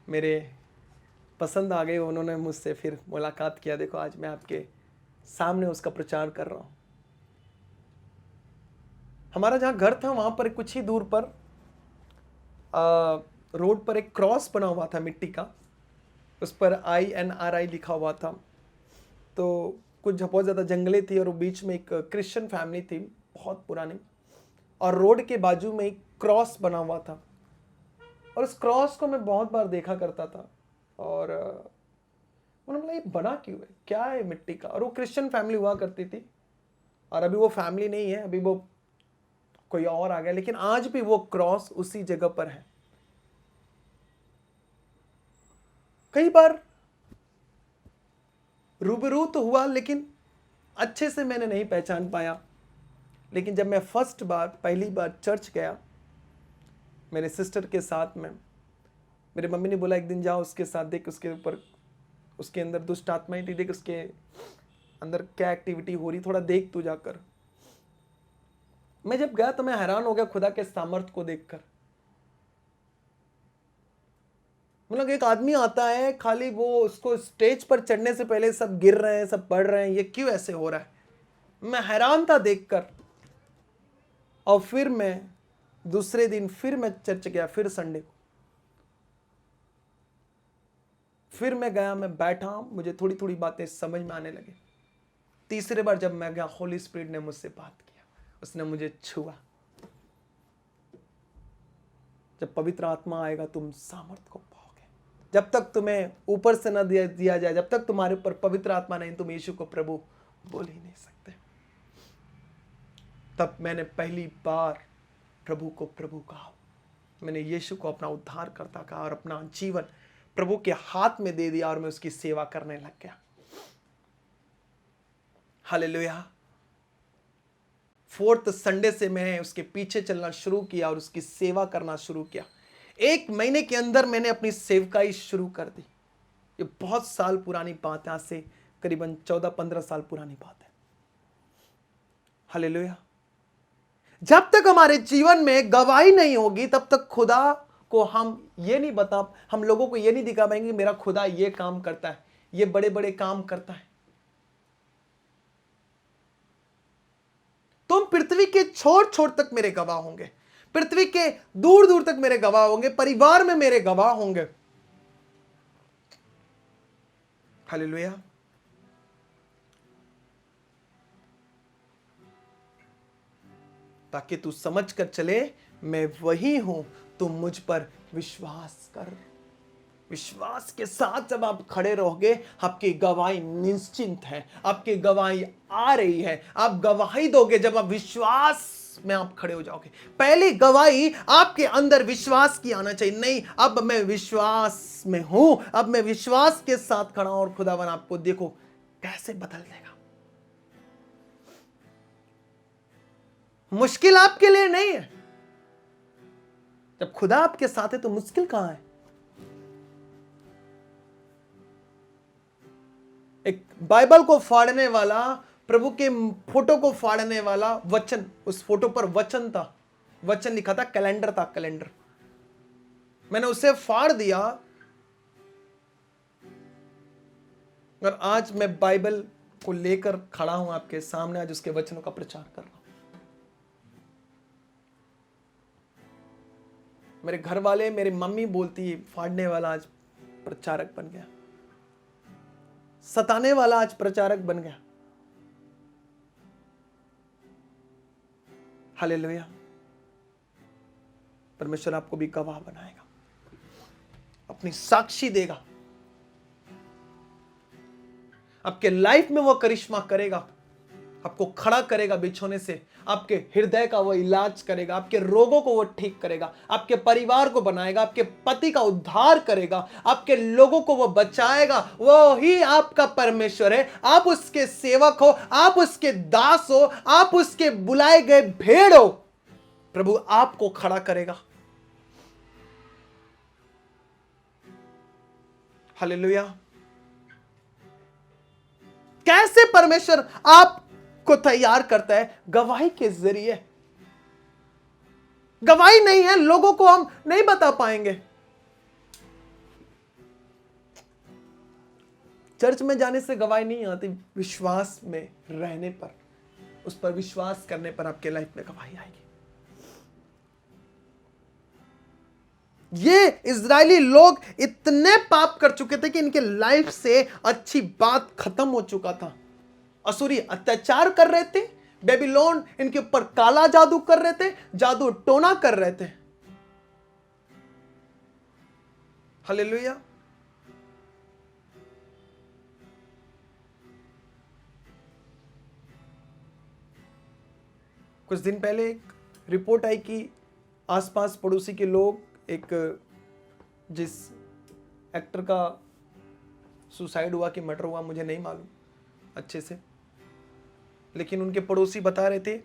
मेरे पसंद आ गई, उन्होंने मुझसे फिर मुलाकात किया। देखो आज मैं आपके सामने उसका प्रचार कर रहा हूँ। हमारा जहाँ घर था वहाँ पर कुछ ही दूर पर रोड पर एक क्रॉस बना हुआ था मिट्टी का, उस पर INRI लिखा हुआ था। तो कुछ बहुत ज़्यादा जंगलें थी और बीच में एक क्रिश्चियन फैमिली थी बहुत पुरानी, और रोड के बाजू में एक क्रॉस बना हुआ था। और उस क्रॉस को मैं बहुत बार देखा करता था। और उन्होंने बोला ये बना क्यों है, क्या है मिट्टी का। और वो क्रिश्चियन फैमिली हुआ करती थी, और अभी वो फैमिली नहीं है, अभी वो कोई और आ गया, लेकिन आज भी वो क्रॉस उसी जगह पर है। कई बार रूबरू तो हुआ, लेकिन अच्छे से मैंने नहीं पहचान पाया। लेकिन जब मैं पहली बार चर्च गया मेरे सिस्टर के साथ में, मेरे मम्मी ने बोला एक दिन जाओ उसके साथ, देख उसके ऊपर, उसके अंदर दुष्ट आत्माएं थी, देख उसके अंदर क्या एक्टिविटी हो रही, थोड़ा देख तू जाकर। मैं जब गया तो मैं हैरान हो गया खुदा के सामर्थ को देखकर। मतलब एक आदमी आता है, खाली वो उसको स्टेज पर चढ़ने से पहले सब गिर रहे हैं, सब पढ़ रहे हैं, ये क्यों ऐसे हो रहा है। मैं हैरान था देखकर। और फिर मैं दूसरे दिन फिर मैं चर्च गया, फिर संडे को फिर मैं गया, मैं बैठा, मुझे थोड़ी थोड़ी बातें समझ में आने लगी। तीसरे बार जब मैं गया, होली स्पिरिट ने मुझसे बात किया, उसने मुझे छुआ। जब पवित्र आत्मा आएगा तुम सामर्थ को पाओगे। जब तक तुम्हें ऊपर से न दिया जाए, जब तक तुम्हारे ऊपर पवित्र आत्मा नहीं, तुम यीशु को प्रभु बोल ही नहीं सकते। तब मैंने पहली बार प्रभु को प्रभु कहा, मैंने यीशु को अपना उद्धारकर्ता कहा और अपना जीवन प्रभु के हाथ में दे दिया, और मैं उसकी सेवा करने लग गया। हालेलुया। 4th संडे से मैं उसके पीछे चलना शुरू किया और उसकी सेवा करना शुरू किया। 1 महीने के अंदर मैंने अपनी सेवकाई शुरू कर दी। ये बहुत साल पुरानी बात है, आज से करीबन 14-15 साल पुरानी बात है। हालेलुया। जब तक हमारे जीवन में गवाही नहीं होगी, तब तक खुदा को हम लोगों को ये नहीं दिखा पाएंगे मेरा खुदा ये काम करता है, ये बड़े बड़े काम करता है। तुम पृथ्वी के छोर छोर तक मेरे गवाह होंगे, पृथ्वी के दूर दूर तक मेरे गवाह होंगे, परिवार में मेरे गवाह होंगे। हालेलुया। ताकि तू समझ कर चले मैं वही हूं, तुम मुझ पर विश्वास कर। विश्वास के साथ जब आप खड़े रहोगे, आपकी गवाही निश्चिंत है, आपकी गवाही आ रही है, आप गवाही दोगे जब आप विश्वास में आप खड़े हो जाओगे। पहली गवाही आपके अंदर विश्वास की आना चाहिए, नहीं अब मैं विश्वास में हूं, अब मैं विश्वास के साथ खड़ा हूं, और खुदावन आपको देखो कैसे बदल देगा। मुश्किल आपके लिए नहीं है। जब खुदा आपके साथ है तो मुश्किल कहां है। एक बाइबल को फाड़ने वाला, प्रभु के फोटो को फाड़ने वाला वचन, उस फोटो पर वचन था, वचन लिखा था, कैलेंडर था, कैलेंडर। मैंने उसे फाड़ दिया, और आज मैं बाइबल को लेकर खड़ा हूं आपके सामने, आज उसके वचनों का प्रचार कर रहा हूं। मेरे घर वाले, मेरी मम्मी बोलती फाड़ने वाला आज प्रचारक बन गया, सताने वाला आज प्रचारक बन गया। हालेलुया। परमेश्वर आपको भी गवाह बनाएगा, अपनी साक्षी देगा, आपके लाइफ में वो करिश्मा करेगा, आपको खड़ा करेगा बिछोने से, आपके हृदय का वो इलाज करेगा, आपके रोगों को वो ठीक करेगा, आपके परिवार को बनाएगा, आपके पति का उद्धार करेगा, आपके लोगों को वो बचाएगा। वो ही आपका परमेश्वर है। आप उसके सेवक हो, आप उसके दास हो, आप उसके बुलाए गए भेड़ हो। प्रभु आपको खड़ा करेगा। हालेलुया। कैसे परमेश्वर आप को तैयार करता है? गवाही के जरिए। गवाही नहीं है, लोगों को हम नहीं बता पाएंगे। चर्च में जाने से गवाही नहीं आती, विश्वास में रहने पर, उस पर विश्वास करने पर आपके लाइफ में गवाही आएगी। ये इजरायली लोग इतने पाप कर चुके थे कि इनके लाइफ से अच्छी बात खत्म हो चुका था। असुरी अत्याचार कर रहे थे, बेबीलोन इनके ऊपर काला जादू कर रहे थे, जादू टोना कर रहे थे। हालेलुया। कुछ दिन पहले एक रिपोर्ट आई कि आसपास पड़ोसी के लोग, एक जिस एक्टर का सुसाइड हुआ कि मर्डर हुआ मुझे नहीं मालूम अच्छे से, लेकिन उनके पड़ोसी बता रहे थे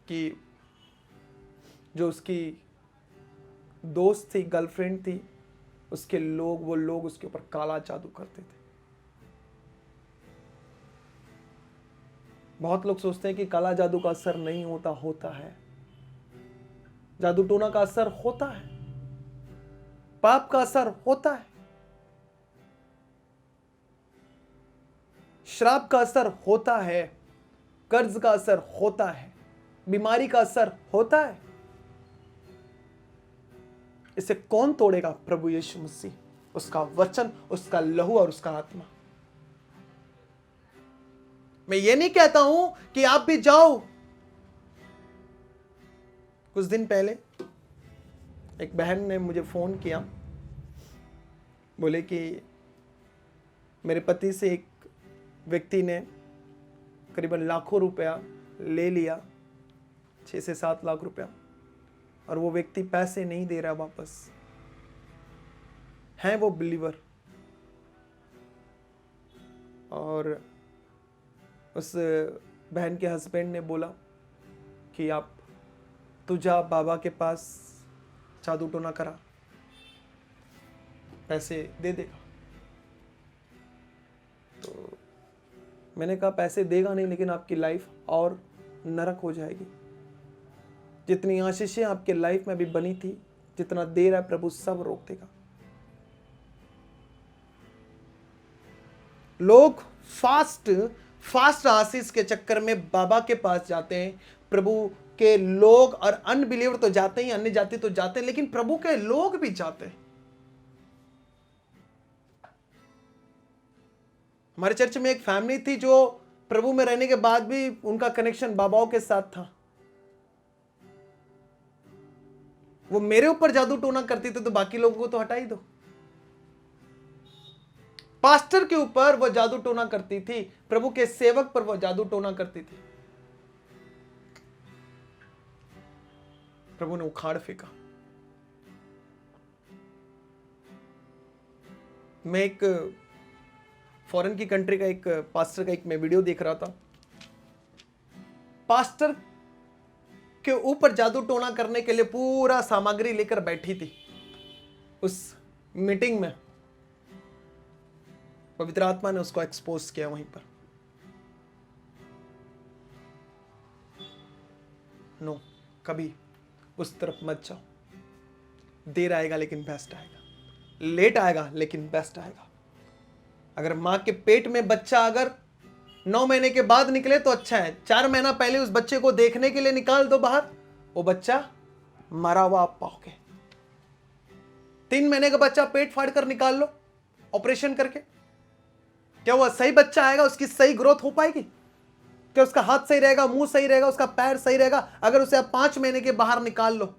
कि जो उसकी दोस्त थी, गर्लफ्रेंड थी, उसके लोग, वो लोग उसके ऊपर काला जादू करते थे। बहुत लोग सोचते हैं कि काला जादू का असर नहीं होता, होता है। जादू टोना का असर होता है, पाप का असर होता है, श्राप का असर होता है, कर्ज का असर होता है, बीमारी का असर होता है। इसे कौन तोड़ेगा? प्रभु यीशु मसीह, उसका वचन, उसका लहू और उसका आत्मा। मैं ये नहीं कहता हूं कि आप भी जाओ। कुछ दिन पहले एक बहन ने मुझे फोन किया, बोले कि मेरे पति से एक व्यक्ति ने करीबन लाखों रुपया ले लिया, 6 से 7 लाख रुपया, और वो व्यक्ति पैसे नहीं दे रहा वापस। है वो बिलीवर, और उस बहन के हस्बैंड ने बोला कि आप तू जा बाबा के पास, जादू टोना करा, पैसे दे देगा। तो मैंने कहा पैसे देगा नहीं, लेकिन आपकी लाइफ और नरक हो जाएगी। जितनी आशीषें आपके लाइफ में भी बनी थी, जितना दे रहा है प्रभु सब रोक देगा। लोग फास्ट आशीष के चक्कर में बाबा के पास जाते हैं। प्रभु के लोग और अनबिलीवर तो जाते ही, अन्य जाति तो जाते हैं, लेकिन प्रभु के लोग भी जाते हैं। हमारे चर्च में एक फैमिली थी जो प्रभु में रहने के बाद भी उनका कनेक्शन बाबाओं के साथ था। वो मेरे ऊपर जादू टोना करती थी तो बाकी लोगों को तो हटा ही दो। पास्टर के ऊपर वो जादू टोना करती थी, प्रभु के सेवक पर वो जादू टोना करती थी। प्रभु ने उखाड़ फेंका। मैं एक फॉरेन की कंट्री का एक पास्टर का मैं वीडियो देख रहा था। पास्टर के ऊपर जादू टोना करने के लिए पूरा सामग्री लेकर बैठी थी उस मीटिंग में। पवित्र आत्मा ने उसको एक्सपोज किया वहीं पर। नो, कभी उस तरफ मत जाओ। देर आएगा लेकिन बेस्ट आएगा, लेट आएगा लेकिन बेस्ट आएगा। अगर मां के पेट में बच्चा अगर 9 महीने के बाद निकले तो अच्छा है। 4 महीना पहले उस बच्चे को देखने के लिए निकाल दो बाहर, वो बच्चा मरा हुआ आप पाओगे। 3 महीने का बच्चा पेट फाड़ कर निकाल लो ऑपरेशन करके, क्या वो सही बच्चा आएगा? उसकी सही ग्रोथ हो पाएगी क्या? उसका हाथ सही रहेगा, मुंह सही रहेगा, उसका पैर सही रहेगा? अगर उसे आप 5 महीने के बाहर निकाल लो,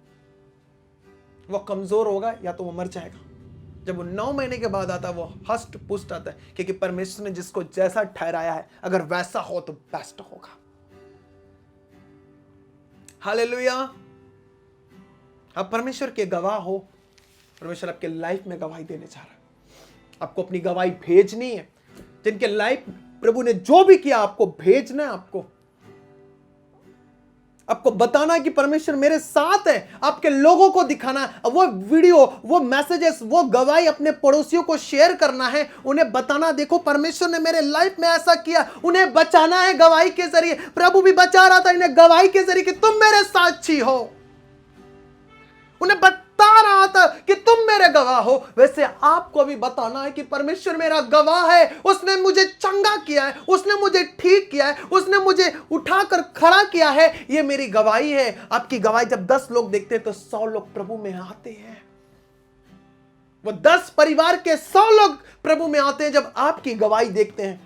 वो कमजोर होगा या तो वो मर जाएगा। जब वो 9 महीने के बाद आता है वो हष्ट पुष्ट आता है, क्योंकि परमेश्वर ने जिसको जैसा ठहराया है अगर वैसा हो तो बेस्ट होगा। हालेलुया। आप परमेश्वर के गवाह हो। परमेश्वर आपके लाइफ में गवाही देने जा रहा है। आपको अपनी गवाही भेजनी है। जिनके लाइफ प्रभु ने जो भी किया आपको भेजना है। आपको बताना है कि परमेश्वर मेरे साथ है। आपके लोगों को दिखाना है। वो वीडियो, वो मैसेजेस, वो गवाही अपने पड़ोसियों को शेयर करना है। उन्हें बताना, देखो परमेश्वर ने मेरे लाइफ में ऐसा किया। उन्हें बचाना है गवाही के जरिए। प्रभु भी बचा रहा था इन्हें गवाही के जरिए कि तुम मेरे साक्षी हो। उन्हें बता रहा था कि तुम मेरे गवाह हो। वैसे आपको भी बताना है कि परमेश्वर मेरा गवाह है। उसने मुझे चंगा किया है, उसने मुझे ठीक किया है, उसने मुझे उठाकर खड़ा किया है। ये मेरी गवाही है। आपकी गवाही जब 10 लोग देखते हैं तो 100 लोग प्रभु में आते हैं। वो 10 परिवार के 100 लोग प्रभु में आते हैं जब आपकी गवाही देखते हैं।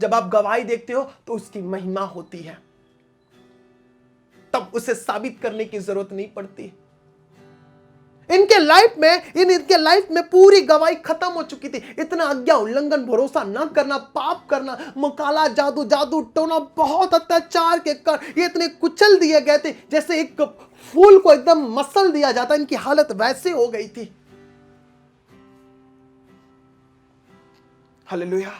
जब आप गवाही देखते हो तो उसकी महिमा होती है। तब उसे साबित करने की जरूरत नहीं पड़ती। इनके इनके लाइफ में पूरी गवाही खत्म हो चुकी थी। इतना आज्ञा उल्लंघन, भरोसा न करना, पाप करना, मुकाला, जादू टोना, बहुत अत्याचार के कर ये इतने कुचल दिए गए थे जैसे एक फूल को एकदम मसल दिया जाता। इनकी हालत वैसे हो गई थी। हालेलुया।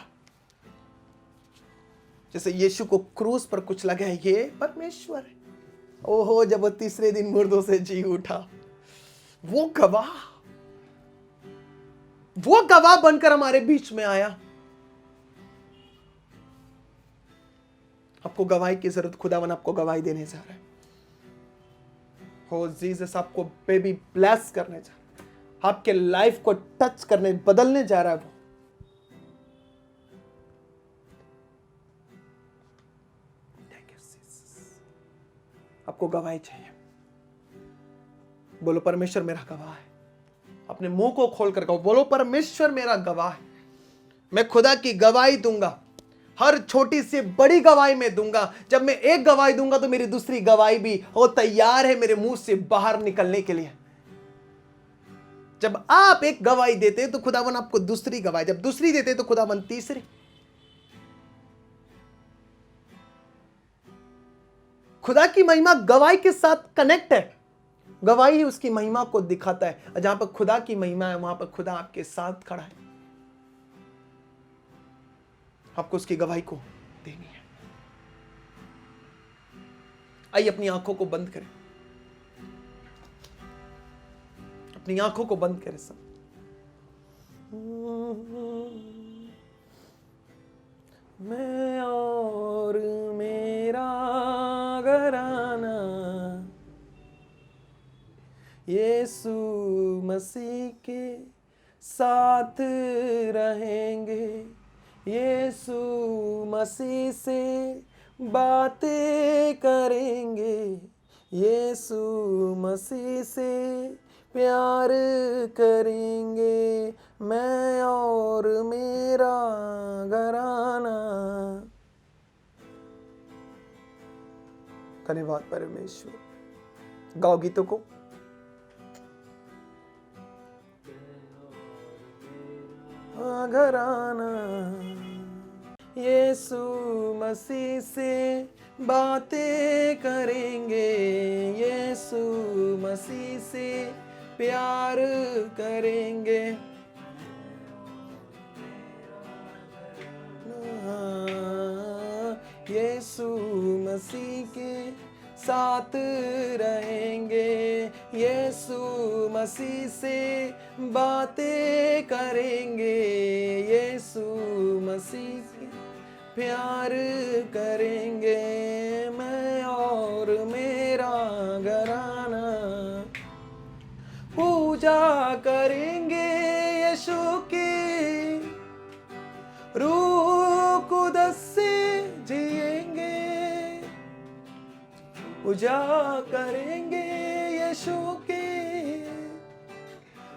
जैसे यीशु को क्रूस पर कुछ लगा, ये परमेश्वर है। ओहो, जब वो तीसरे दिन मुर्दों से जी उठा, वो गवाह बनकर हमारे बीच में आया। आपको गवाही की जरूरत, खुदावन आपको गवाही देने जा रहा है। हो जीसस आपको बेबी ब्लेस करने जा रहा है, आपके लाइफ को टच करने, बदलने जा रहा है वो। आपको गवाही चाहिए, बोलो परमेश्वर मेरा गवाह है। अपने मुंह को खोलकर कहो, बोलो परमेश्वर मेरा गवाह है। मैं खुदा की गवाही दूंगा, हर छोटी से बड़ी गवाही में दूंगा। जब मैं एक गवाही दूंगा तो मेरी दूसरी गवाही भी वो तैयार है मेरे मुंह से बाहर निकलने के लिए। जब आप एक गवाही देते तो खुदावन आपको दूसरी गवाही, जब दूसरी देते तो खुदावन तीसरी। खुदा की महिमा गवाही के साथ कनेक्ट है। गवाही उसकी महिमा को दिखाता है। जहां पर खुदा की महिमा है वहां पर खुदा आपके साथ खड़ा है। आपको उसकी गवाही को देनी है। आइए अपनी आंखों को बंद करें, अपनी आंखों को बंद करें सब। मैं और मेरा घराना यीशु मसीह के साथ रहेंगे। यीशु मसीह से बातें करेंगे। यीशु मसीह से प्यार करेंगे। मैं और मेरा घराना। धन्यवाद परमेश्वर। गाओ गीतों को। घराना यीशु मसीह से बातें करेंगे। यीशु मसीह से प्यार करेंगे। यीशु मसीह के साथ रहेंगे। यीशु मसीह से बातें करेंगे। यीशु मसीह से प्यार करेंगे। मैं और मेरा घराना पूजा करेंगे। यीशु की रूह कुदस से जिएंगे। पूजा करेंगे यीशु की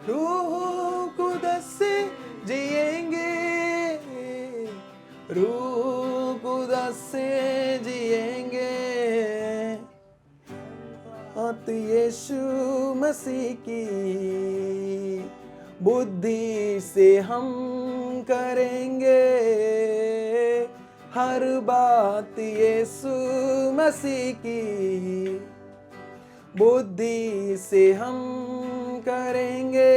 रूह कुदस से जिएंगे। रूह कुदस से जिएंगे। तो यीशु मसीह की बुद्धि से हम करेंगे हर बात। यीशु मसीह की बुद्धि से हम करेंगे।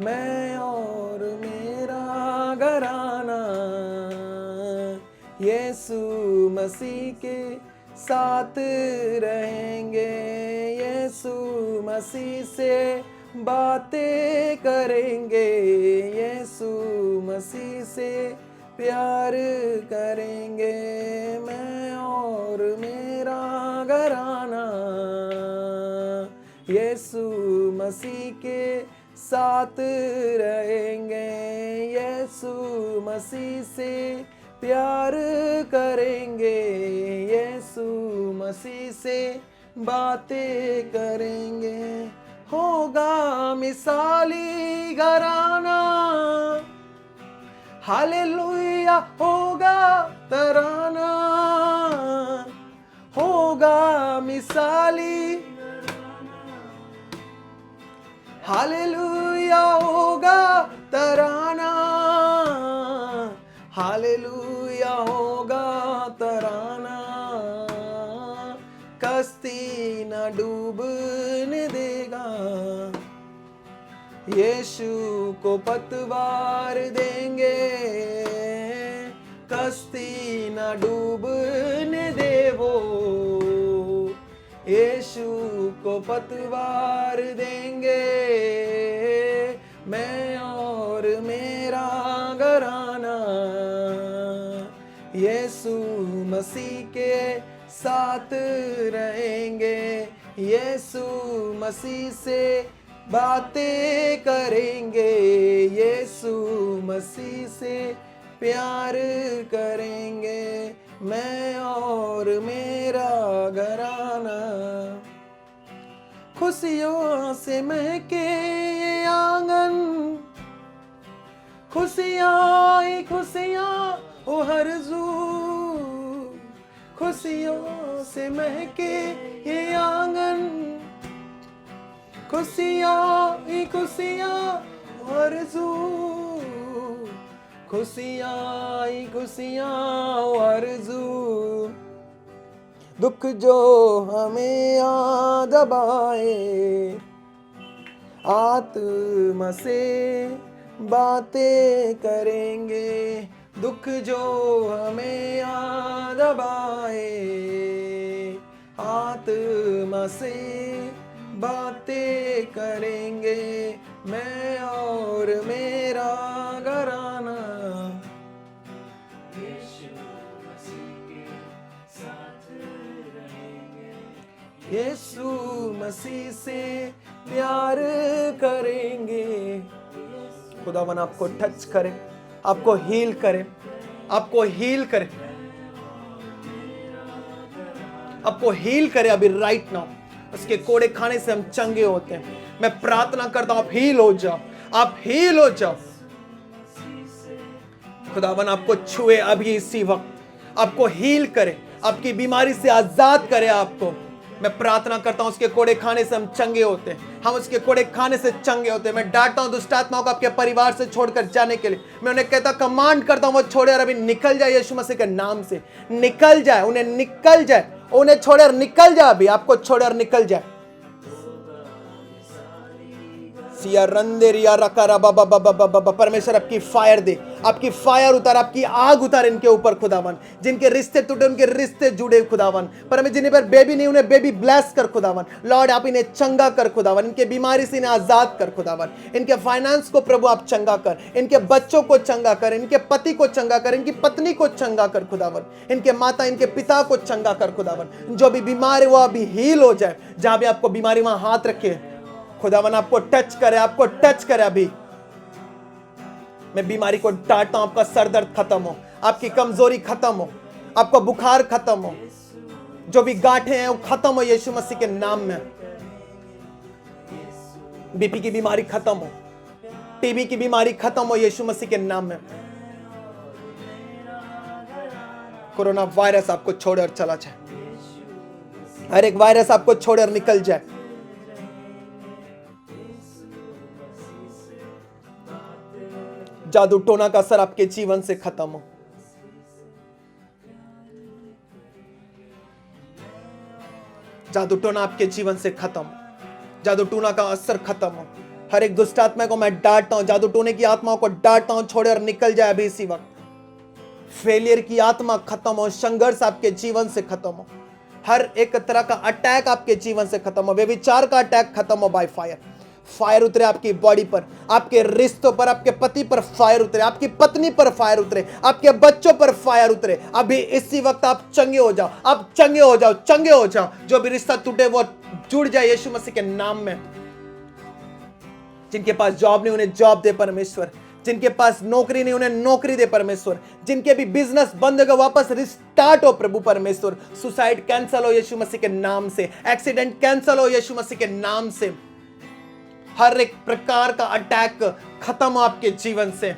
मैं और मेरा घराना यीशु मसीह के साथ रहेंगे। यीशु मसीह से बातें करेंगे। यीशु मसीह से प्यार करेंगे। मैं और मेरा घराना यीशु मसीह के साथ रहेंगे। यीशु मसीह से प्यार करेंगे। यीशु मसीह से बातें करेंगे। होगा मिसाली घराना। हालेलुया होगा तराना। होगा मिसाली हालेलुया होगा तराना, हालेलुया होगा तराना, कश्ती न डूबने देगा, यीशु को पतवार देंगे, कश्ती न डूबने देवो, यीशु को पतवार देंगे, मैं और मेरा घराना यीशु मसीह के साथ रहेंगे, यीशु मसीह से बातें करेंगे, यीशु मसीह से प्यार करेंगे, मैं और मेरा घराना। खुशियों से महके ये आंगन, खुशियाँ ही खुशियाँ ओ हरजू, खुशियों से महके ये आंगन, खुशियाँ ही खुशियाँ आरज़ू, खुशियाँ ही खुशियाँ आरज़ू, दुख जो हमें आ दबाए, आत्मा से बातें करेंगे, दुख जो हमें आ दबाए, आत्मा से बातें करेंगे, मैं और मेरा घराना यीशु मसीह के साथ रहेंगे, यीशु मसीह से प्यार करेंगे। खुदावन आपको टच करे, आपको हील करे, आपको हील करे, आपको हील करे अभी राइट नाउ। उसके कोड़े खाने से हम चंगे होते हैं। मैं प्रार्थना करता हूं आप हील हो जाओ, आप हील हो जाओ। खुदावन आपको छुए अभी इसी वक्त, आपको हील करे, आपकी बीमारी से आजाद करे आपको। मैं प्रार्थना करता हूं उसके कोड़े खाने से हम चंगे होते हैं, हम उसके कोड़े खाने से चंगे होते हैं। मैं डांटता हूं दुष्ट आत्माओं को आपके परिवार से छोड़कर जाने के लिए। मैं उन्हें कहता कमांड करता हूं वो छोड़े और अभी निकल जाए यीशु मसीह के नाम से, निकल जाए, उन्हें निकल जाए, उन्हें छोड़े और निकल जाए, अभी आपको छोड़े और निकल जाए। परमेश्वर आपकी फायर दे, आपकी फायर उतार, आपकी आग उतार इनके ऊपर खुदावन। जिनके रिश्ते टूटे उनके रिश्ते जुड़े खुदावन। परमेश्वर जिन्हें पर बेबी नहीं उन्हें बेबी ब्लेस कर खुदावन। लॉर्ड आप इन्हें चंगा कर खुदावन, इनके बीमारी से इन्हें आजाद कर खुदावन। इनके फाइनेंस को प्रभु आप चंगा कर, इनके बच्चों को चंगा कर, इनके पति को चंगा कर, इनकी पत्नी को चंगा कर खुदावन, इनके माता इनके पिता को चंगा कर खुदावन। जो भी बीमार है वो अभी हील हो जाए, जहां भी आपको बीमारी वहां हाथ रखे खुदावन आपको टच करे, आपको टच करे अभी। मैं बीमारी को डांटता हूं, आपका सर दर्द खत्म हो, आपकी कमजोरी खत्म हो, आपका बुखार खत्म हो, जो भी गांठें हैं वो खत्म हो यीशु मसीह के नाम में। बीपी की बीमारी खत्म हो, टीबी की बीमारी खत्म हो यीशु मसीह के नाम में। कोरोना वायरस आपको छोड़े और चला जाए, हर एक वायरस आपको छोड़े और निकल जाए। जादू टोना का असर आपके जीवन से खत्म हो। जादू टोना आपके जीवन से खत्म हो, जादू टोना का असर खत्म हो। हर एक दुष्ट आत्मा को मैं डांटता हूं, जादू टोने की आत्माओं को डांटता हूं, छोड़े और निकल जाए अभी इसी वक्त। फेलियर की आत्मा खत्म हो, संघर्ष आपके जीवन से खत्म हो, हर एक तरह का अटैक आपके जीवन से खत्म हो, व्यभिचार का अटैक खत्म हो बाय फायर। फायर उतरे आपकी बॉडी पर, आपके रिश्तों पर, आपके पति पर फायर उतरे, आपकी पत्नी पर फायर उतरे, आपके बच्चों पर फायर उतरे। अभी इसी वक्त आप चंगे हो जाओ, आप चंगे हो जाओ, चंगे हो जाओ। जो भी रिश्ता टूटे वो जुड़ जाए यीशु मसीह के नाम में। जिनके पास जॉब नहीं उन्हें जॉब दे परमेश्वर, जिनके पास नौकरी नहीं उन्हें नौकरी दे परमेश्वर, जिनके भी बिजनेस बंद हो वापस रिस्टार्ट हो प्रभु परमेश्वर। सुसाइड कैंसल हो यीशु मसीह के नाम से, एक्सीडेंट कैंसल हो यीशु मसीह के नाम से। हर एक प्रकार का अटैक खत्म हो आपके जीवन से,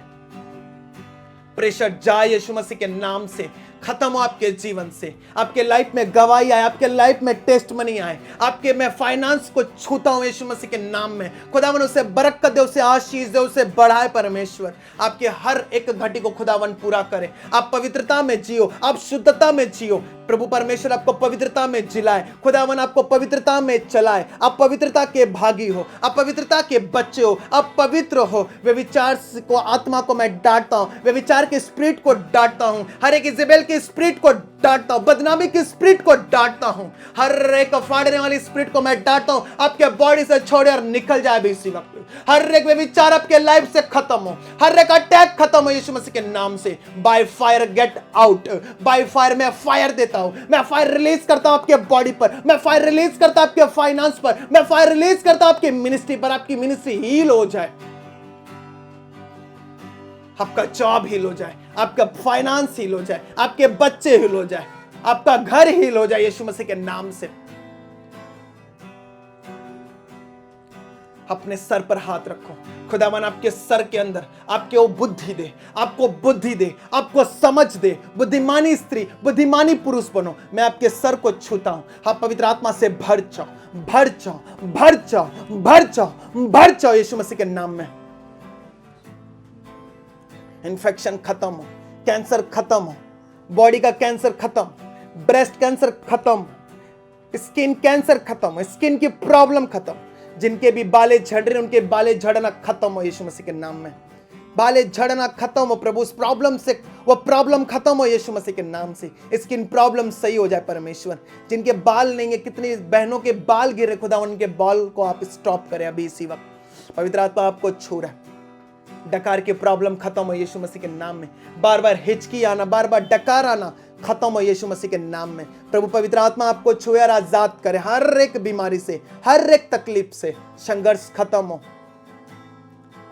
प्रेशर जाए यीशु मसीह के नाम से, खत्म हो आपके जीवन से। आपके लाइफ में गवाही आए, आपके लाइफ में टेस्ट मनी आए, आपके मैं फाइनेंस को छूता हूं यीशु मसीह के नाम में। खुदावन उसे बरकत दे, उसे आशीष दे, उसे बढ़ाए परमेश्वर। आपके हर एक घटी को खुदावन पूरा करे। आप पवित्रता में जियो, आप शुद्धता में जियो। प्रभु परमेश्वर आपको पवित्रता में जिलाए, खुदावन आपको पवित्रता में चलाए। आप पवित्रता के भागी हो, आप पवित्रता के बच्चे हो, आप पवित्र हो। वे विचार को, आत्मा को मैं डांटता हूं, वे विचार के स्पिरिट को डांटता हूं, हर एक इजेबेल के स्पिरिट को डांटता हूं, बदनामी के स्पिरिट को डांटता हूं, हर एक फाड़ने वाली स्पिरिट को मैं डांटता हूं। आपके बॉडी से छोड़े और निकल जाए भी इसी वक्त। हर एक वे विचार आपके लाइफ से खत्म हो, हर एक अटैक खत्म हो यीशु मसीह के नाम से। By fire get out, by fire मैं फायर देता हूं, मैं फायर रिलीज करता हूं आपके बॉडी पर, मैं फायर रिलीज करता हूं आपके फाइनेंस पर, मैं फायर रिलीज करता हूं आपकी मिनिस्ट्री पर। आपकी मिनिस्ट्री हील हो जाए, आपका जॉब हील हो जाए, आपका फाइनेंस हील हो जाए, आपके बच्चे हील हो जाए, आपका घर हील हो जाए यीशु मसीह के नाम से। अपने सर पर हाथ रखो। खुदावन आपके सर के अंदर आपके वो बुद्धि दे, आपको बुद्धि दे, आपको समझ दे। बुद्धिमानी स्त्री, बुद्धिमानी पुरुष बनो। मैं आपके सर को छूता हूं। आप पवित्र आत्मा से भर जाओ, भर जाओ, भर जाओ, भर जाओ, भर जाओ यीशु मसीह के नाम में। इन्फेक्शन खत्म हो, कैंसर खत्म हो, बॉडी का कैंसर खत्म, ब्रेस्ट कैंसर खत्म, स्किन कैंसर खत्म, स्किन की प्रॉब्लम खत्म। जिनके भी बाले झड़ रहे उनके बाले झड़ना खत्म हो यीशु मसीह के नाम में। बाले झड़ना खत्म हो प्रभु, उस प्रॉब्लम से वो प्रॉब्लम खत्म हो यीशु मसीह के नाम से। स्किन प्रॉब्लम सही हो जाए परमेश्वर। जिनके बाल नहीं है, कितनी बहनों के बाल गिरे, खुदा उनके बाल को आप स्टॉप करें अभी इसी वक्त। पवित्र आत्मा आपको छू रहा है। डकार की प्रॉब्लम खत्म हो यीशु मसीह के नाम में। बार बार हिचकी आना, बार बार डकार आना खत्म हो यीशु मसीह के नाम में। प्रभु पवित्र आत्मा आपको छुए और आजाद करे हर एक बीमारी से, हर एक तकलीफ से। संघर्ष खत्म हो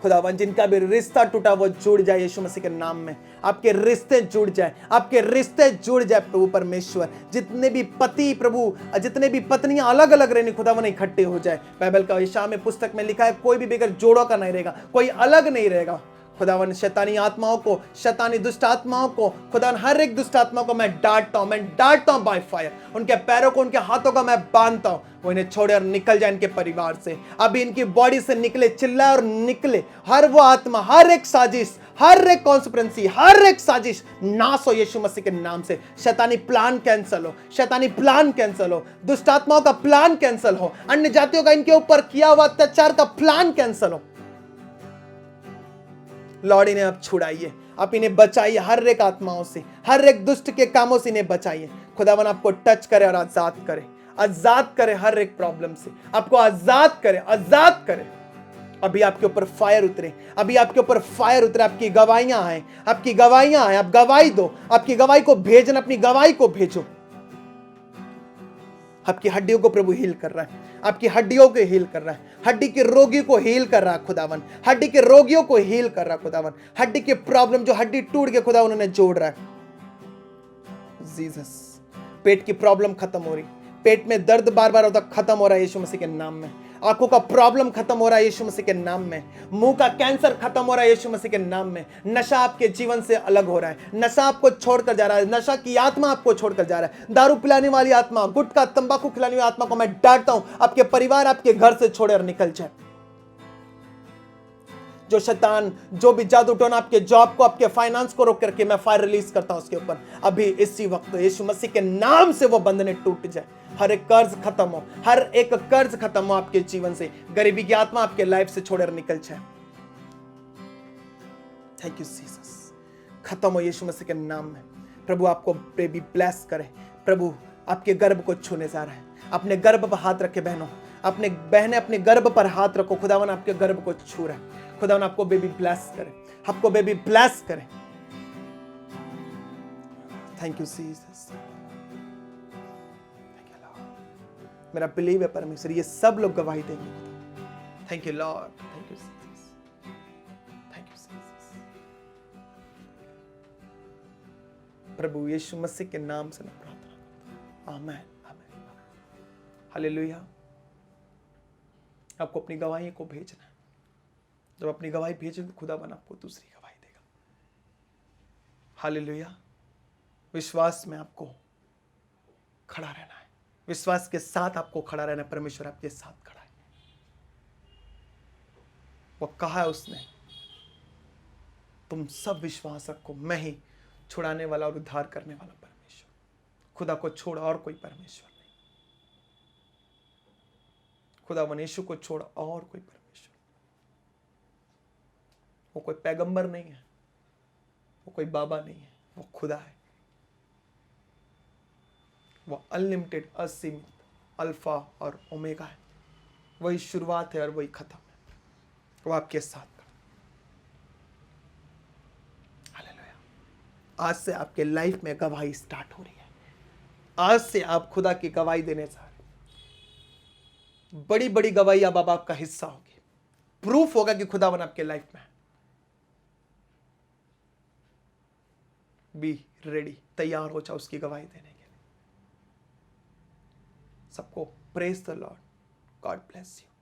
खुदावन। जिनका भी रिश्ता टूटा वो जुड़ जाए यीशु मसीह के नाम में। आपके रिश्ते जुड़ जाए, आपके रिश्ते जुड़ जाए प्रभु परमेश्वर। जितने भी पति प्रभु, जितने भी पत्नियां अलग अलग रहने खुदावन इकट्ठे हो जाए। बाइबल का यशायाह में पुस्तक में लिखा है, कोई भी बगैर जोड़ों का नहीं रहेगा, कोई अलग नहीं रहेगा। खुदावन शैतानी आत्माओं को, शैतानी दुष्ट आत्माओं को, खुदावन हर एक दुष्ट आत्मा को मैं डांटता हूं, मैं डांटता हूं बाय फायर। उनके पैरों को, उनके हाथों को मैं बांधता हूं, वो इन्हें छोड़े और निकल जाए इनके परिवार से। अभी इनकी बॉडी से निकले, चिल्लाए और निकले हर वो आत्मा, हर एक साजिश, हर एक कॉन्स्पिरेंसी, हर एक साजिश नाश हो यीशु मसीह के नाम से। शैतानी प्लान कैंसिल हो, शैतानी प्लान कैंसिल हो, दुष्ट आत्माओं का प्लान कैंसिल हो, अन्य जातियों का इनके ऊपर किया हुआ अत्याचार का प्लान कैंसिल हो। लॉर्ड इन्हें आप छुड़ाइए, आप इन्हें बचाइए हर एक आत्माओं से, हर एक दुष्ट के कामों से इन्हें बचाइए। खुदावन आपको टच करे और आजाद करे, आजाद करे हर एक प्रॉब्लम से, आपको आजाद करे, आजाद करे। अभी आपके ऊपर फायर उतरे, अभी आपके ऊपर फायर उतरे। आपकी गवाहियां आए, आपकी गवाहियां आए। आप गवाही दो, आपकी गवाही को भेजना, अपनी गवाही को भेजो। आपकी हड्डियों को प्रभु हील कर रहा है, आपकी हड्डियों को हील कर रहा है, हड्डी के रोगी को हील कर रहा है खुदावन, हड्डी के रोगियों को हील कर रहा है खुदावन। हड्डी के प्रॉब्लम, जो हड्डी टूट के खुदावन उन्हें जोड़ रहा है जीसस। पेट की प्रॉब्लम खत्म हो रही, पेट में दर्द बार बार होता खत्म हो रहा है यीशु मसीह के नाम में। आंखों का प्रॉब्लम खत्म हो रहा है यीशु मसीह के नाम में। मुंह का कैंसर खत्म हो रहा है यीशु मसीह के नाम में। नशा आपके जीवन से अलग हो रहा है, नशा आपको छोड़कर जा रहा है, नशा की आत्मा आपको छोड़कर जा रहा है। दारू पिलाने वाली आत्मा, गुटखा तंबाकू खिलाने वाली आत्मा को मैं डांटता हूं, आपके परिवार आपके घर से छोड़े और निकल जाए। जो शैतान, जो भी जादू टोना आपके जॉब को, आपके फाइनेंस को रोक करके, मैं फायर रिलीज करता हूं उसके ऊपर अभी इसी वक्त यीशु मसीह के नाम से। वो बंधने टूट जाए, हर एक कर्ज खत्म हो, हर एक कर्ज खत्म हो आपके जीवन से। गरीबी की आत्मा आपके लाइफ से छोड़कर निकल जाए। Thank you Jesus. खत्म हो यीशु मसीह के नाम में। प्रभु आपको बेबी ब्लेस करे। प्रभु आपके गर्भ को छूने जा रहा है। अपने गर्भ पर हाथ रखे बहनों, अपने बहनें अपने गर्भ पर हाथ रखो। खुदावन आपके गर्भ को छू रहा है। खुदावन आपको बेबी ब्लेस करे, आपको बेबी ब्लेस करे। Thank you Jesus. मेरा बिलीव है परमेश्वर, ये सब लोग गवाही देंगे। Thank you Lord, thank you Jesus, thank you Jesus. प्रभु यीशु मसीह के नाम से मैं प्रार्थना करता हूं, आमीन, आमीन, हालेलुया। आपको अपनी गवाही को भेजना है। जब अपनी गवाही भेजेंगे, खुदावन आपको दूसरी गवाही देगा। हालेलुया। विश्वास में आपको खड़ा रहना है, विश्वास के साथ आपको खड़ा रहना है। परमेश्वर आपके साथ खड़ा है। वो कहा है उसने, तुम सब विश्वास रखो, मैं ही छुड़ाने वाला और उद्धार करने वाला परमेश्वर। खुदा को छोड़ और कोई परमेश्वर नहीं, खुदा वनेशु को छोड़ और कोई परमेश्वर। वो कोई पैगंबर नहीं है, वो कोई बाबा नहीं है, वो खुदा है। वो अनलिमिटेड, असीमित, अल्फा और ओमेगा है। वही शुरुआत है और वही खत्म है। वो आपके साथ। हालेलुया। आज से आपके लाइफ में गवाही स्टार्ट हो रही है। आज से आप खुदा की गवाही देने जा रहे हैं। बड़ी बड़ी गवाही अब आपका हिस्सा होगी। प्रूफ होगा कि खुदावन आपके लाइफ में है। बी रेडी, तैयार हो जाओ उसकी गवाही देने के लिए। सबको praise the Lord. God bless you.